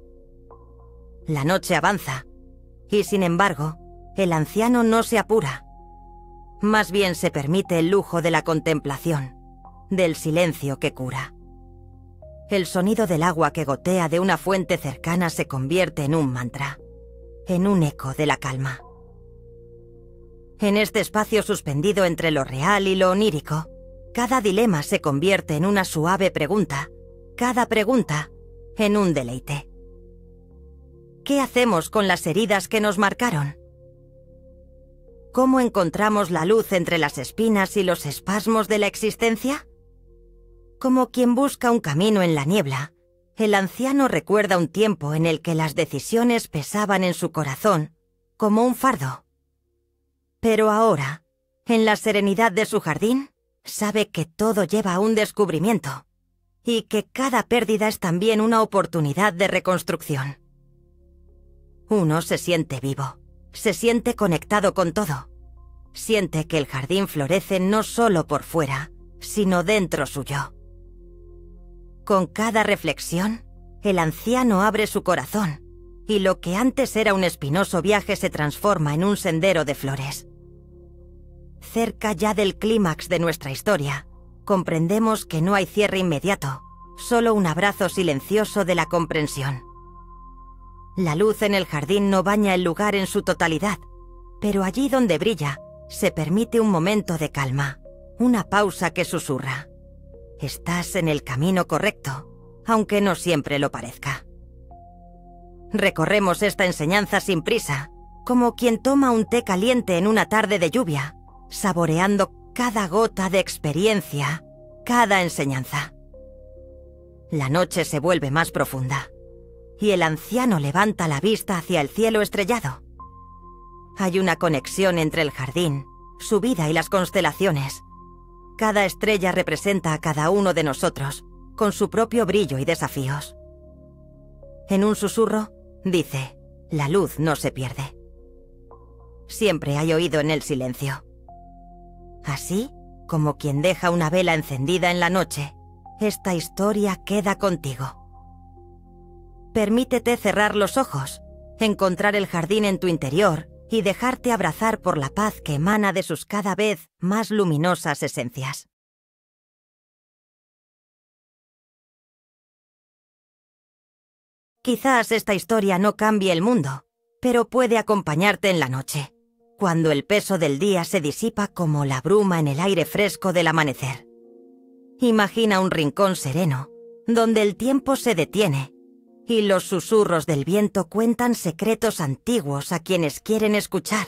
La noche avanza, y sin embargo, el anciano no se apura. Más bien se permite el lujo de la contemplación, del silencio que cura. El sonido del agua que gotea de una fuente cercana se convierte en un mantra, en un eco de la calma. En este espacio suspendido entre lo real y lo onírico, cada dilema se convierte en una suave pregunta, cada pregunta en un deleite. ¿Qué hacemos con las heridas que nos marcaron? ¿Cómo encontramos la luz entre las espinas y los espasmos de la existencia? Como quien busca un camino en la niebla, el anciano recuerda un tiempo en el que las decisiones pesaban en su corazón como un fardo. Pero ahora, en la serenidad de su jardín, sabe que todo lleva a un descubrimiento y que cada pérdida es también una oportunidad de reconstrucción. Uno se siente vivo, se siente conectado con todo. Siente que el jardín florece no solo por fuera, sino dentro suyo. Con cada reflexión, el anciano abre su corazón, y lo que antes era un espinoso viaje se transforma en un sendero de flores. Cerca ya del clímax de nuestra historia, comprendemos que no hay cierre inmediato, solo un abrazo silencioso de la comprensión. La luz en el jardín no baña el lugar en su totalidad, pero allí donde brilla, se permite un momento de calma, una pausa que susurra: estás en el camino correcto, aunque no siempre lo parezca. Recorremos esta enseñanza sin prisa, como quien toma un té caliente en una tarde de lluvia, saboreando cada gota de experiencia, cada enseñanza. La noche se vuelve más profunda, y el anciano levanta la vista hacia el cielo estrellado. Hay una conexión entre el jardín, su vida y las constelaciones. Cada estrella representa a cada uno de nosotros, con su propio brillo y desafíos. En un susurro, dice: la luz no se pierde. Siempre hay oído en el silencio. Así, como quien deja una vela encendida en la noche, esta historia queda contigo. Permítete cerrar los ojos, encontrar el jardín en tu interior y dejarte abrazar por la paz que emana de sus cada vez más luminosas esencias. Quizás esta historia no cambie el mundo, pero puede acompañarte en la noche, cuando el peso del día se disipa como la bruma en el aire fresco del amanecer. Imagina un rincón sereno, donde el tiempo se detiene, y los susurros del viento cuentan secretos antiguos a quienes quieren escuchar.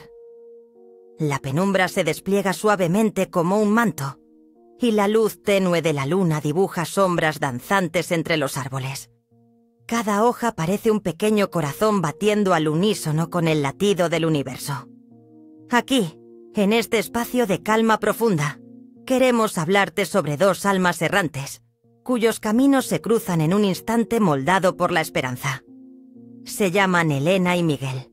La penumbra se despliega suavemente como un manto, y la luz tenue de la luna dibuja sombras danzantes entre los árboles. Cada hoja parece un pequeño corazón batiendo al unísono con el latido del universo. Aquí, en este espacio de calma profunda, queremos hablarte sobre dos almas errantes, cuyos caminos se cruzan en un instante moldado por la esperanza. Se llaman Elena y Miguel.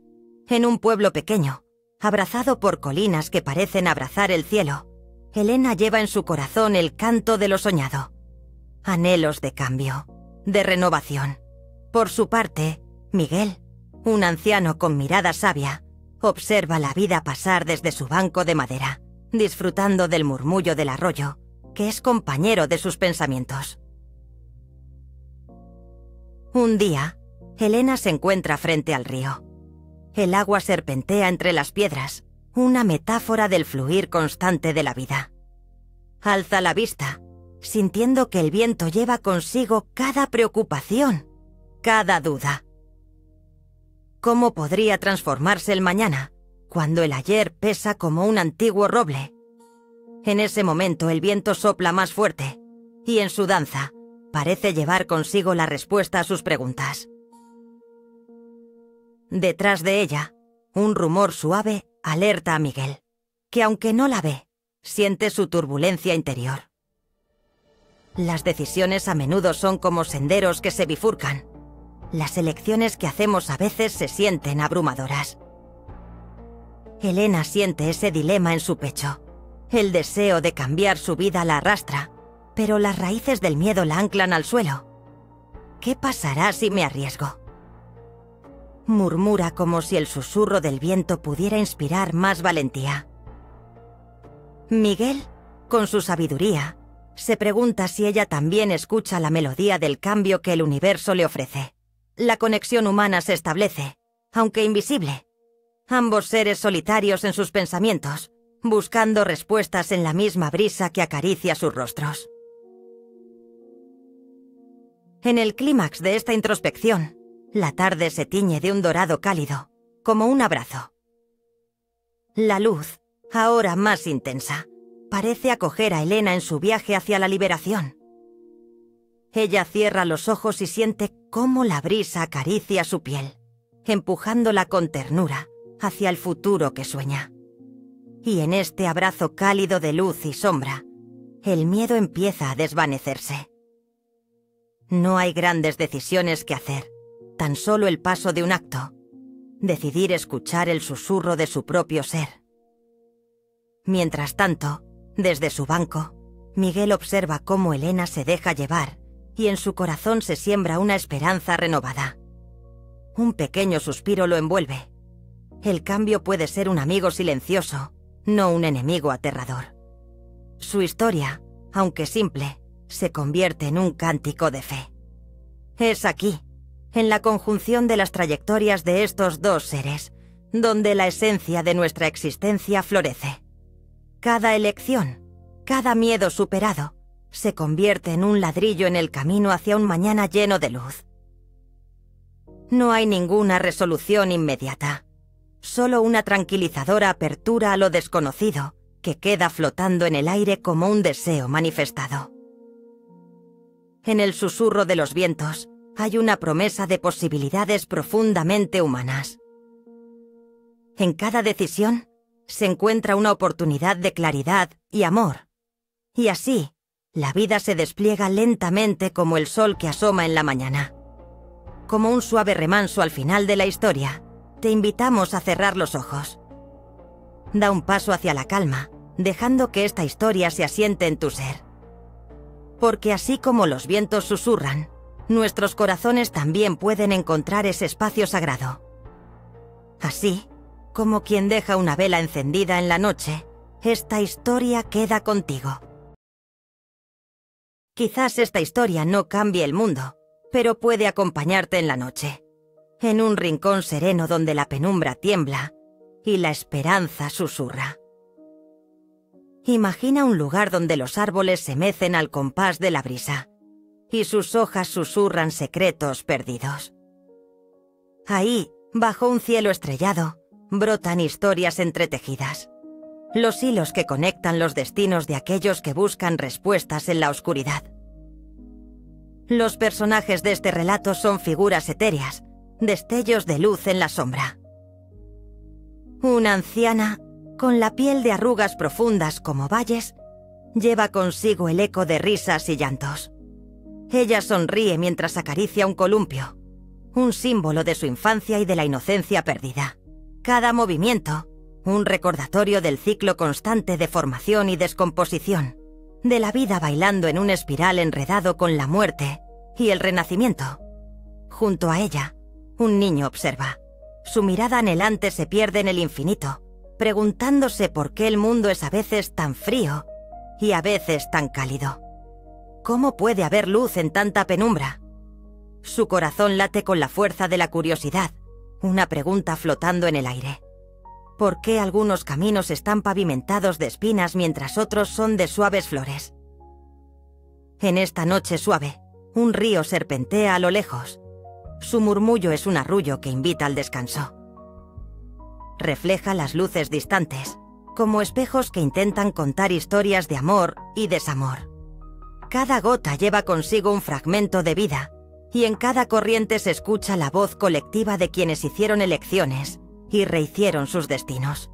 En un pueblo pequeño, abrazado por colinas que parecen abrazar el cielo, Elena lleva en su corazón el canto de lo soñado. Anhelos de cambio, de renovación. Por su parte, Miguel, un anciano con mirada sabia, observa la vida pasar desde su banco de madera, disfrutando del murmullo del arroyo, que es compañero de sus pensamientos. Un día, Elena se encuentra frente al río. El agua serpentea entre las piedras, una metáfora del fluir constante de la vida. Alza la vista, sintiendo que el viento lleva consigo cada preocupación, cada duda. ¿Cómo podría transformarse el mañana, cuando el ayer pesa como un antiguo roble? En ese momento el viento sopla más fuerte, y en su danza parece llevar consigo la respuesta a sus preguntas. Detrás de ella, un rumor suave alerta a Miguel, que aunque no la ve, siente su turbulencia interior. Las decisiones a menudo son como senderos que se bifurcan. Las elecciones que hacemos a veces se sienten abrumadoras. Elena siente ese dilema en su pecho. El deseo de cambiar su vida la arrastra, pero las raíces del miedo la anclan al suelo. ¿Qué pasará si me arriesgo? Murmura como si el susurro del viento pudiera inspirar más valentía. Miguel, con su sabiduría, se pregunta si ella también escucha la melodía del cambio que el universo le ofrece. La conexión humana se establece, aunque invisible. Ambos seres solitarios en sus pensamientos, buscando respuestas en la misma brisa que acaricia sus rostros. En el clímax de esta introspección, la tarde se tiñe de un dorado cálido, como un abrazo. La luz, ahora más intensa, parece acoger a Elena en su viaje hacia la liberación. Ella cierra los ojos y siente cómo la brisa acaricia su piel, empujándola con ternura hacia el futuro que sueña. Y en este abrazo cálido de luz y sombra, el miedo empieza a desvanecerse. No hay grandes decisiones que hacer, tan solo el paso de un acto, decidir escuchar el susurro de su propio ser. Mientras tanto, desde su banco, Miguel observa cómo Elena se deja llevar y en su corazón se siembra una esperanza renovada. Un pequeño suspiro lo envuelve. El cambio puede ser un amigo silencioso, no un enemigo aterrador. Su historia, aunque simple, se convierte en un cántico de fe. Es aquí, en la conjunción de las trayectorias de estos dos seres, donde la esencia de nuestra existencia florece. Cada elección, cada miedo superado, se convierte en un ladrillo en el camino hacia un mañana lleno de luz. No hay ninguna resolución inmediata. solo una tranquilizadora apertura a lo desconocido que queda flotando en el aire como un deseo manifestado. En el susurro de los vientos hay una promesa de posibilidades profundamente humanas. En cada decisión se encuentra una oportunidad de claridad y amor, y así la vida se despliega lentamente como el sol que asoma en la mañana. Como un suave remanso al final de la historia, te invitamos a cerrar los ojos. Da un paso hacia la calma, dejando que esta historia se asiente en tu ser. Porque así como los vientos susurran, nuestros corazones también pueden encontrar ese espacio sagrado. Así, como quien deja una vela encendida en la noche, esta historia queda contigo. Quizás esta historia no cambie el mundo, pero puede acompañarte en la noche, en un rincón sereno donde la penumbra tiembla y la esperanza susurra. Imagina un lugar donde los árboles se mecen al compás de la brisa y sus hojas susurran secretos perdidos. Ahí, bajo un cielo estrellado, brotan historias entretejidas, los hilos que conectan los destinos de aquellos que buscan respuestas en la oscuridad. Los personajes de este relato son figuras etéreas, destellos de luz en la sombra. Una anciana, con la piel de arrugas profundas como valles, lleva consigo el eco de risas y llantos. Ella sonríe mientras acaricia un columpio, un símbolo de su infancia y de la inocencia perdida. Cada movimiento, un recordatorio del ciclo constante de formación y descomposición, de la vida bailando en una espiral enredado con la muerte y el renacimiento. Junto a ella, un niño observa. Su mirada anhelante se pierde en el infinito, preguntándose por qué el mundo es a veces tan frío y a veces tan cálido. ¿Cómo puede haber luz en tanta penumbra? Su corazón late con la fuerza de la curiosidad, una pregunta flotando en el aire. ¿Por qué algunos caminos están pavimentados de espinas mientras otros son de suaves flores? En esta noche suave, un río serpentea a lo lejos. Su murmullo es un arrullo que invita al descanso. Refleja las luces distantes, como espejos que intentan contar historias de amor y desamor. Cada gota lleva consigo un fragmento de vida, y en cada corriente se escucha la voz colectiva de quienes hicieron elecciones y rehicieron sus destinos.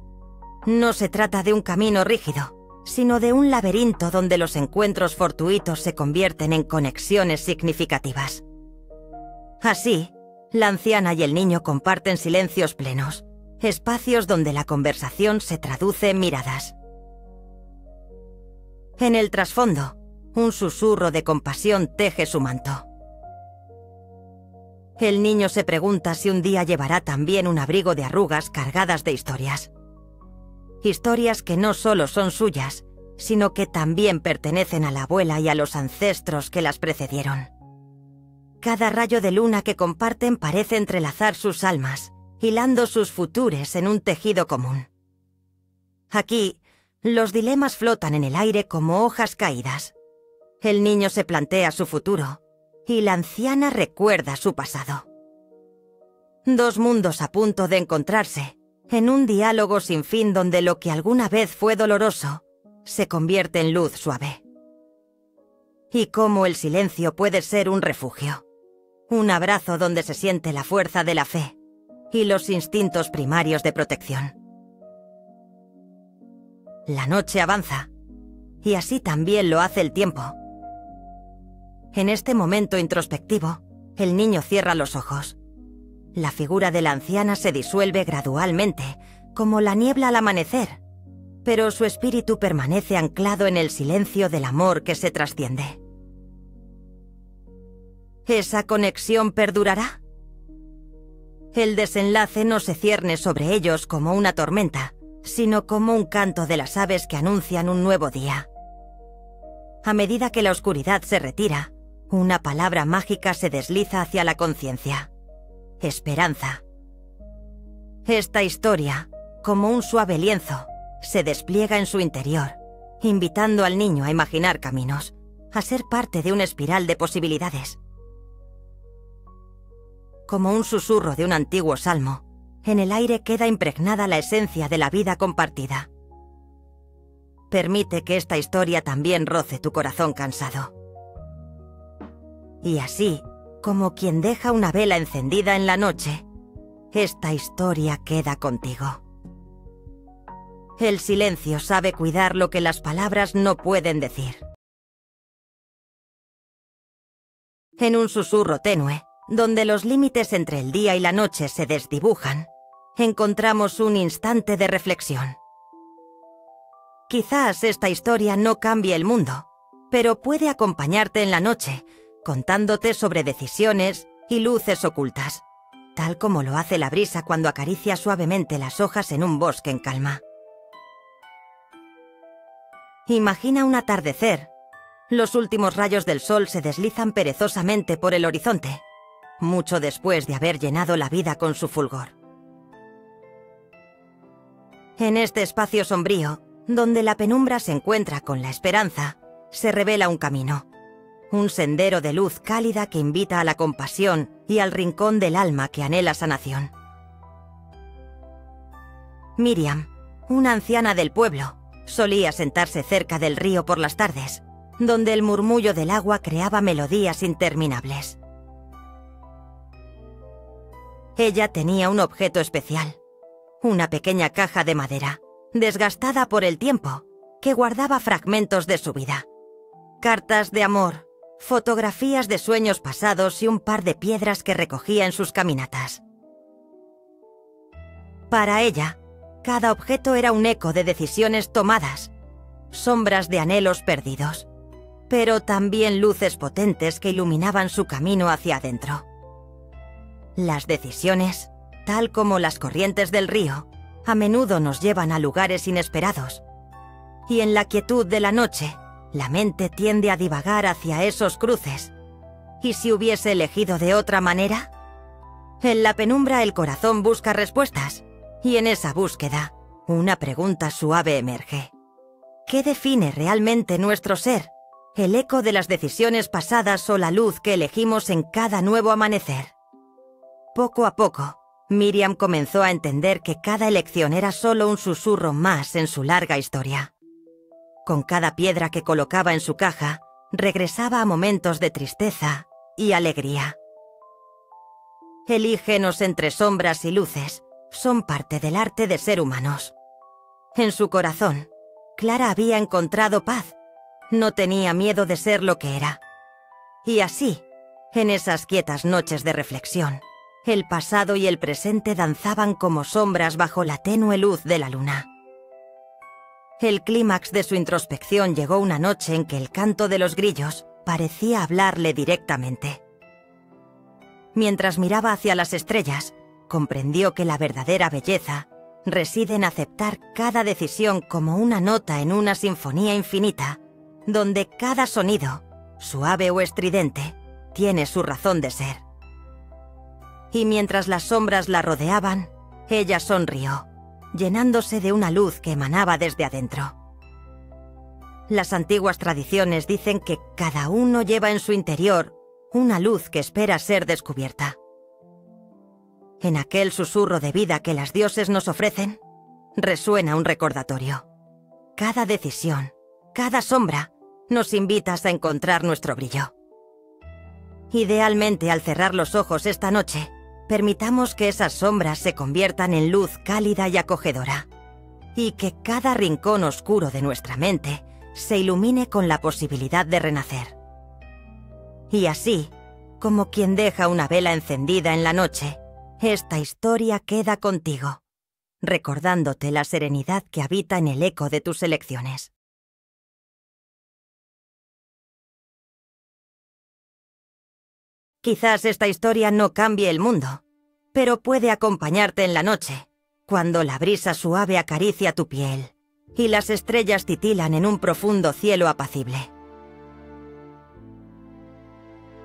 No se trata de un camino rígido, sino de un laberinto donde los encuentros fortuitos se convierten en conexiones significativas. Así, la anciana y el niño comparten silencios plenos, espacios donde la conversación se traduce en miradas. En el trasfondo, un susurro de compasión teje su manto. El niño se pregunta si un día llevará también un abrigo de arrugas cargadas de historias. Historias que no solo son suyas, sino que también pertenecen a la abuela y a los ancestros que las precedieron. Cada rayo de luna que comparten parece entrelazar sus almas, hilando sus futures en un tejido común. Aquí, los dilemas flotan en el aire como hojas caídas. El niño se plantea su futuro, y la anciana recuerda su pasado. Dos mundos a punto de encontrarse, en un diálogo sin fin donde lo que alguna vez fue doloroso se convierte en luz suave. Y cómo el silencio puede ser un refugio, un abrazo donde se siente la fuerza de la fe y los instintos primarios de protección. La noche avanza, y así también lo hace el tiempo. En este momento introspectivo, el niño cierra los ojos. La figura de la anciana se disuelve gradualmente, como la niebla al amanecer, pero su espíritu permanece anclado en el silencio del amor que se trasciende. ¿Esa conexión perdurará? El desenlace no se cierne sobre ellos como una tormenta, sino como un canto de las aves que anuncian un nuevo día. A medida que la oscuridad se retira, una palabra mágica se desliza hacia la conciencia: esperanza. Esta historia, como un suave lienzo, se despliega en su interior, invitando al niño a imaginar caminos, a ser parte de una espiral de posibilidades. Como un susurro de un antiguo salmo, en el aire queda impregnada la esencia de la vida compartida. Permite que esta historia también roce tu corazón cansado. Y así, como quien deja una vela encendida en la noche, esta historia queda contigo. El silencio sabe cuidar lo que las palabras no pueden decir. En un susurro tenue, donde los límites entre el día y la noche se desdibujan, encontramos un instante de reflexión. Quizás esta historia no cambie el mundo, pero puede acompañarte en la noche, contándote sobre decisiones y luces ocultas, tal como lo hace la brisa cuando acaricia suavemente las hojas en un bosque en calma. Imagina un atardecer. Los últimos rayos del sol se deslizan perezosamente por el horizonte, mucho después de haber llenado la vida con su fulgor. En este espacio sombrío, donde la penumbra se encuentra con la esperanza, se revela un camino, un sendero de luz cálida que invita a la compasión y al rincón del alma que anhela sanación. Miriam, una anciana del pueblo, solía sentarse cerca del río por las tardes, donde el murmullo del agua creaba melodías interminables. Ella tenía un objeto especial, una pequeña caja de madera, desgastada por el tiempo, que guardaba fragmentos de su vida. Cartas de amor, fotografías de sueños pasados y un par de piedras que recogía en sus caminatas. Para ella, cada objeto era un eco de decisiones tomadas, sombras de anhelos perdidos, pero también luces potentes que iluminaban su camino hacia adentro. Las decisiones, tal como las corrientes del río, a menudo nos llevan a lugares inesperados, y en la quietud de la noche, la mente tiende a divagar hacia esos cruces. ¿Y si hubiese elegido de otra manera? En la penumbra el corazón busca respuestas, y en esa búsqueda, una pregunta suave emerge. ¿Qué define realmente nuestro ser? ¿El eco de las decisiones pasadas o la luz que elegimos en cada nuevo amanecer? Poco a poco, Miriam comenzó a entender que cada elección era solo un susurro más en su larga historia. Con cada piedra que colocaba en su caja, regresaba a momentos de tristeza y alegría. Elígenos entre sombras y luces, son parte del arte de ser humanos. En su corazón, Clara había encontrado paz. No tenía miedo de ser lo que era. Y así, en esas quietas noches de reflexión, el pasado y el presente danzaban como sombras bajo la tenue luz de la luna. El clímax de su introspección llegó una noche en que el canto de los grillos parecía hablarle directamente. Mientras miraba hacia las estrellas, comprendió que la verdadera belleza reside en aceptar cada decisión como una nota en una sinfonía infinita, donde cada sonido, suave o estridente, tiene su razón de ser. Y mientras las sombras la rodeaban, ella sonrió, llenándose de una luz que emanaba desde adentro. Las antiguas tradiciones dicen que cada uno lleva en su interior una luz que espera ser descubierta. En aquel susurro de vida que las dioses nos ofrecen, resuena un recordatorio. Cada decisión, cada sombra, nos invitas a encontrar nuestro brillo. Idealmente, al cerrar los ojos esta noche, permitamos que esas sombras se conviertan en luz cálida y acogedora, y que cada rincón oscuro de nuestra mente se ilumine con la posibilidad de renacer. Y así, como quien deja una vela encendida en la noche, esta historia queda contigo, recordándote la serenidad que habita en el eco de tus elecciones. Quizás esta historia no cambie el mundo, pero puede acompañarte en la noche, cuando la brisa suave acaricia tu piel y las estrellas titilan en un profundo cielo apacible.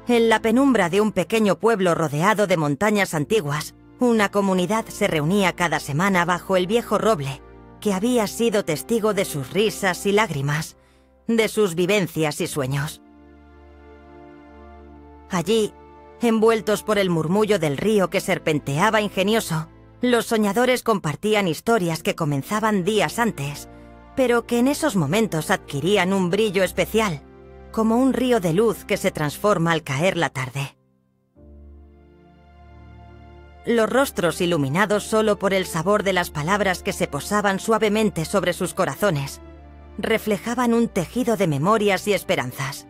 En la penumbra de un pequeño pueblo rodeado de montañas antiguas, una comunidad se reunía cada semana bajo el viejo roble, que había sido testigo de sus risas y lágrimas, de sus vivencias y sueños. Allí, envueltos por el murmullo del río que serpenteaba ingenioso, Los soñadores compartían historias que comenzaban días antes, pero que en esos momentos adquirían un brillo especial, como un río de luz que se transforma al caer la tarde. Los rostros iluminados solo por el sabor de las palabras que se posaban suavemente sobre sus corazones, reflejaban un tejido de memorias y esperanzas.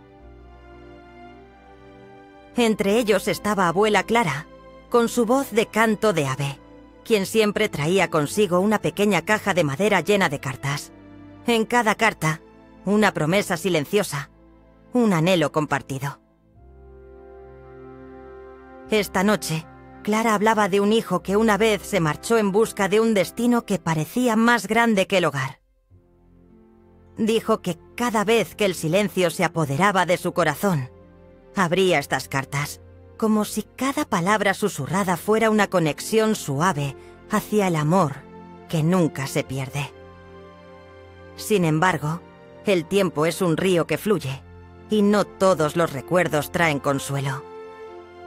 Entre ellos estaba abuela Clara, con su voz de canto de ave, quien siempre traía consigo una pequeña caja de madera llena de cartas. En cada carta, una promesa silenciosa, un anhelo compartido. Esta noche, Clara hablaba de un hijo que una vez se marchó en busca de un destino que parecía más grande que el hogar. Dijo que cada vez que el silencio se apoderaba de su corazón, abría estas cartas, como si cada palabra susurrada fuera una conexión suave hacia el amor que nunca se pierde. Sin embargo, el tiempo es un río que fluye, y no todos los recuerdos traen consuelo.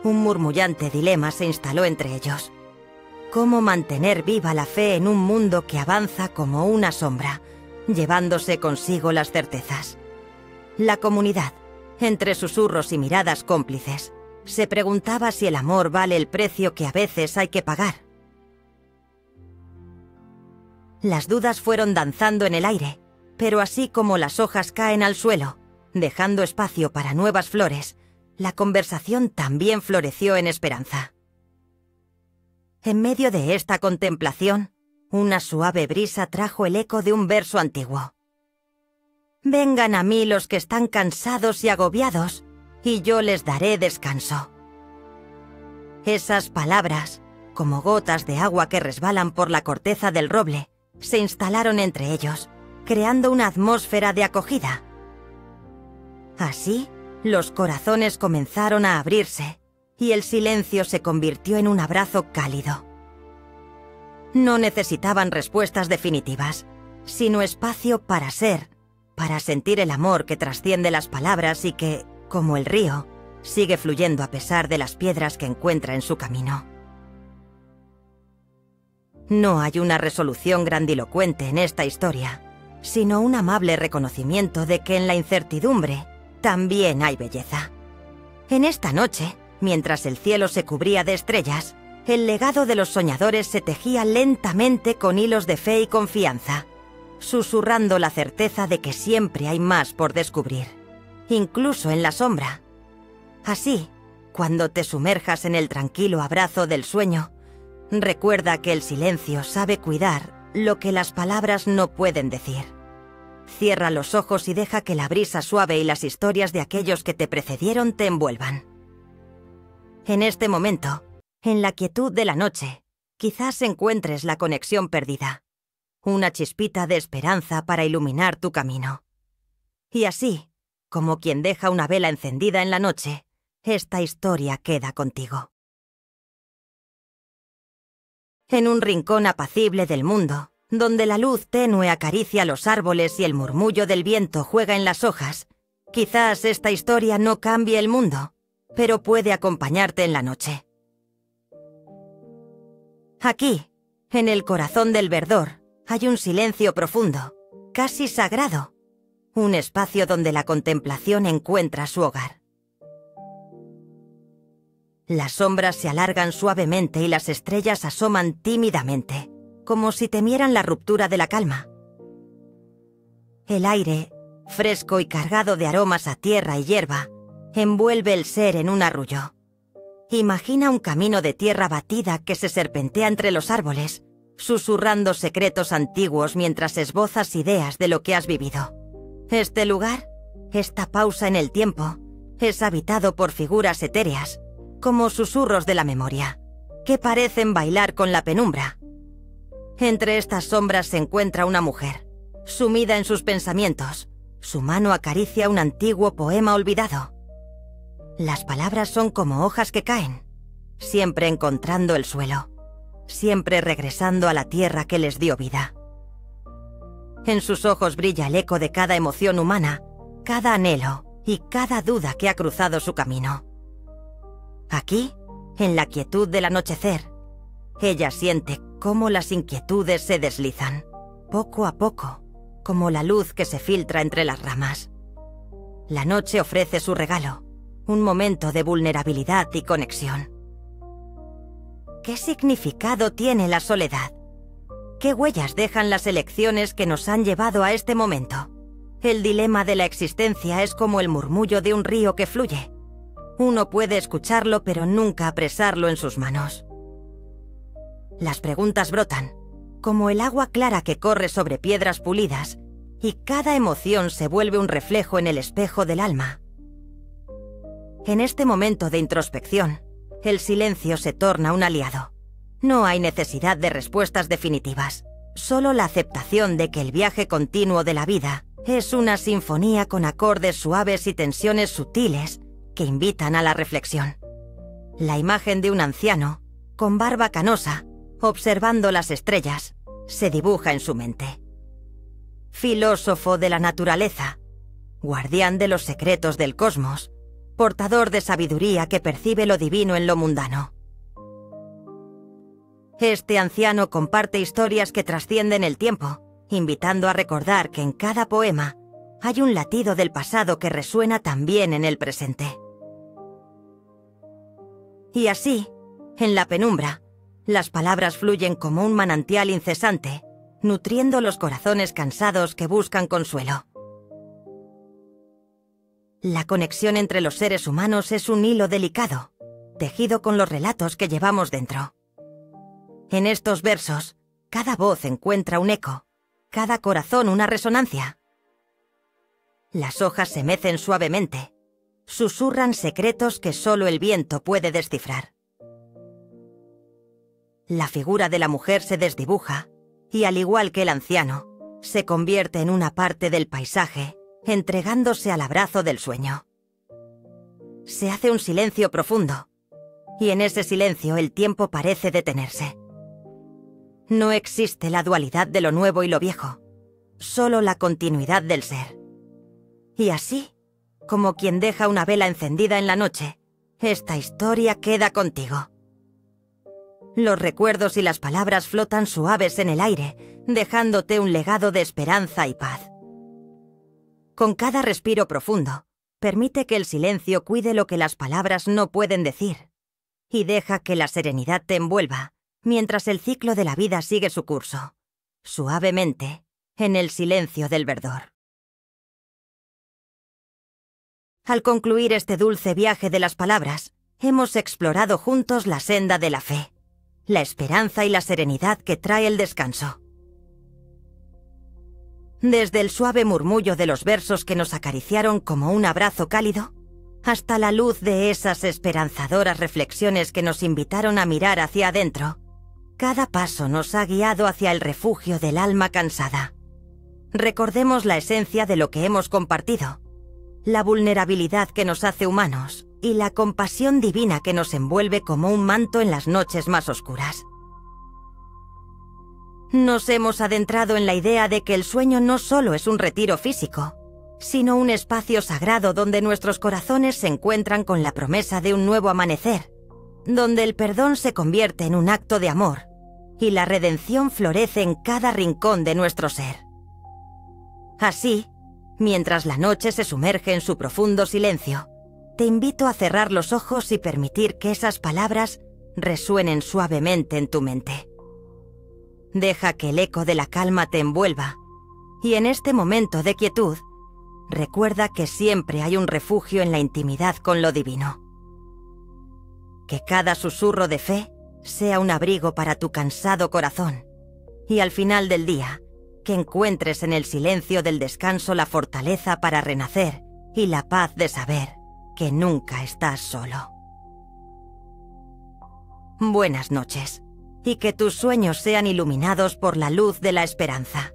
Un murmullante dilema se instaló entre ellos. ¿Cómo mantener viva la fe en un mundo que avanza como una sombra, llevándose consigo las certezas? La comunidad, entre susurros y miradas cómplices, se preguntaba si el amor vale el precio que a veces hay que pagar. Las dudas fueron danzando en el aire, pero así como las hojas caen al suelo, dejando espacio para nuevas flores, la conversación también floreció en esperanza. En medio de esta contemplación, una suave brisa trajo el eco de un verso antiguo. «Vengan a mí los que están cansados y agobiados, y yo les daré descanso». Esas palabras, como gotas de agua que resbalan por la corteza del roble, se instalaron entre ellos, creando una atmósfera de acogida. Así, los corazones comenzaron a abrirse, y el silencio se convirtió en un abrazo cálido. No necesitaban respuestas definitivas, sino espacio para ser, para sentir el amor que trasciende las palabras y que, como el río, sigue fluyendo a pesar de las piedras que encuentra en su camino. No hay una resolución grandilocuente en esta historia, sino un amable reconocimiento de que en la incertidumbre también hay belleza. En esta noche, mientras el cielo se cubría de estrellas, el legado de los soñadores se tejía lentamente con hilos de fe y confianza, susurrando la certeza de que siempre hay más por descubrir, incluso en la sombra. Así, cuando te sumerjas en el tranquilo abrazo del sueño, recuerda que el silencio sabe cuidar lo que las palabras no pueden decir. Cierra los ojos y deja que la brisa suave y las historias de aquellos que te precedieron te envuelvan. En este momento, en la quietud de la noche, quizás encuentres la conexión perdida, una chispita de esperanza para iluminar tu camino. Y así, como quien deja una vela encendida en la noche, esta historia queda contigo. En un rincón apacible del mundo, donde la luz tenue acaricia los árboles y el murmullo del viento juega en las hojas, quizás esta historia no cambie el mundo, pero puede acompañarte en la noche. Aquí, en el corazón del verdor, hay un silencio profundo, casi sagrado, un espacio donde la contemplación encuentra su hogar. Las sombras se alargan suavemente y las estrellas asoman tímidamente, como si temieran la ruptura de la calma. El aire, fresco y cargado de aromas a tierra y hierba, envuelve el ser en un arrullo. Imagina un camino de tierra batida que se serpentea entre los árboles, susurrando secretos antiguos mientras esbozas ideas de lo que has vivido. Este lugar, esta pausa en el tiempo, es habitado por figuras etéreas, como susurros de la memoria, que parecen bailar con la penumbra. Entre estas sombras se encuentra una mujer, sumida en sus pensamientos. Su mano acaricia un antiguo poema olvidado. Las palabras son como hojas que caen, siempre encontrando el suelo, siempre regresando a la tierra que les dio vida. En sus ojos brilla el eco de cada emoción humana, cada anhelo y cada duda que ha cruzado su camino. Aquí, en la quietud del anochecer, ella siente cómo las inquietudes se deslizan, poco a poco, como la luz que se filtra entre las ramas. La noche ofrece su regalo, un momento de vulnerabilidad y conexión. ¿Qué significado tiene la soledad? ¿Qué huellas dejan las elecciones que nos han llevado a este momento? El dilema de la existencia es como el murmullo de un río que fluye. Uno puede escucharlo pero nunca apresarlo en sus manos. Las preguntas brotan, como el agua clara que corre sobre piedras pulidas, y cada emoción se vuelve un reflejo en el espejo del alma. En este momento de introspección, el silencio se torna un aliado. No hay necesidad de respuestas definitivas, solo la aceptación de que el viaje continuo de la vida es una sinfonía con acordes suaves y tensiones sutiles que invitan a la reflexión. La imagen de un anciano, con barba canosa, observando las estrellas, se dibuja en su mente. Filósofo de la naturaleza, guardián de los secretos del cosmos, portador de sabiduría que percibe lo divino en lo mundano. Este anciano comparte historias que trascienden el tiempo, invitando a recordar que en cada poema hay un latido del pasado que resuena también en el presente. Y así, en la penumbra, las palabras fluyen como un manantial incesante, nutriendo los corazones cansados que buscan consuelo. La conexión entre los seres humanos es un hilo delicado, tejido con los relatos que llevamos dentro. En estos versos, cada voz encuentra un eco, cada corazón una resonancia. Las hojas se mecen suavemente, susurran secretos que solo el viento puede descifrar. La figura de la mujer se desdibuja y, al igual que el anciano, se convierte en una parte del paisaje, entregándose al abrazo del sueño. Se hace un silencio profundo, y en ese silencio el tiempo parece detenerse. No existe la dualidad de lo nuevo y lo viejo, solo la continuidad del ser. Y así, como quien deja una vela encendida en la noche, esta historia queda contigo. Los recuerdos y las palabras flotan suaves en el aire, dejándote un legado de esperanza y paz. Con cada respiro profundo, permite que el silencio cuide lo que las palabras no pueden decir, y deja que la serenidad te envuelva, mientras el ciclo de la vida sigue su curso, suavemente, en el silencio del verdor. Al concluir este dulce viaje de las palabras, hemos explorado juntos la senda de la fe, la esperanza y la serenidad que trae el descanso. Desde el suave murmullo de los versos que nos acariciaron como un abrazo cálido, hasta la luz de esas esperanzadoras reflexiones que nos invitaron a mirar hacia adentro, cada paso nos ha guiado hacia el refugio del alma cansada. Recordemos la esencia de lo que hemos compartido, la vulnerabilidad que nos hace humanos y la compasión divina que nos envuelve como un manto en las noches más oscuras. Nos hemos adentrado en la idea de que el sueño no solo es un retiro físico, sino un espacio sagrado donde nuestros corazones se encuentran con la promesa de un nuevo amanecer, donde el perdón se convierte en un acto de amor y la redención florece en cada rincón de nuestro ser. Así, mientras la noche se sumerge en su profundo silencio, te invito a cerrar los ojos y permitir que esas palabras resuenen suavemente en tu mente. Deja que el eco de la calma te envuelva, y en este momento de quietud, recuerda que siempre hay un refugio en la intimidad con lo divino. Que cada susurro de fe sea un abrigo para tu cansado corazón, y al final del día, que encuentres en el silencio del descanso la fortaleza para renacer y la paz de saber que nunca estás solo. Buenas noches, y que tus sueños sean iluminados por la luz de la esperanza.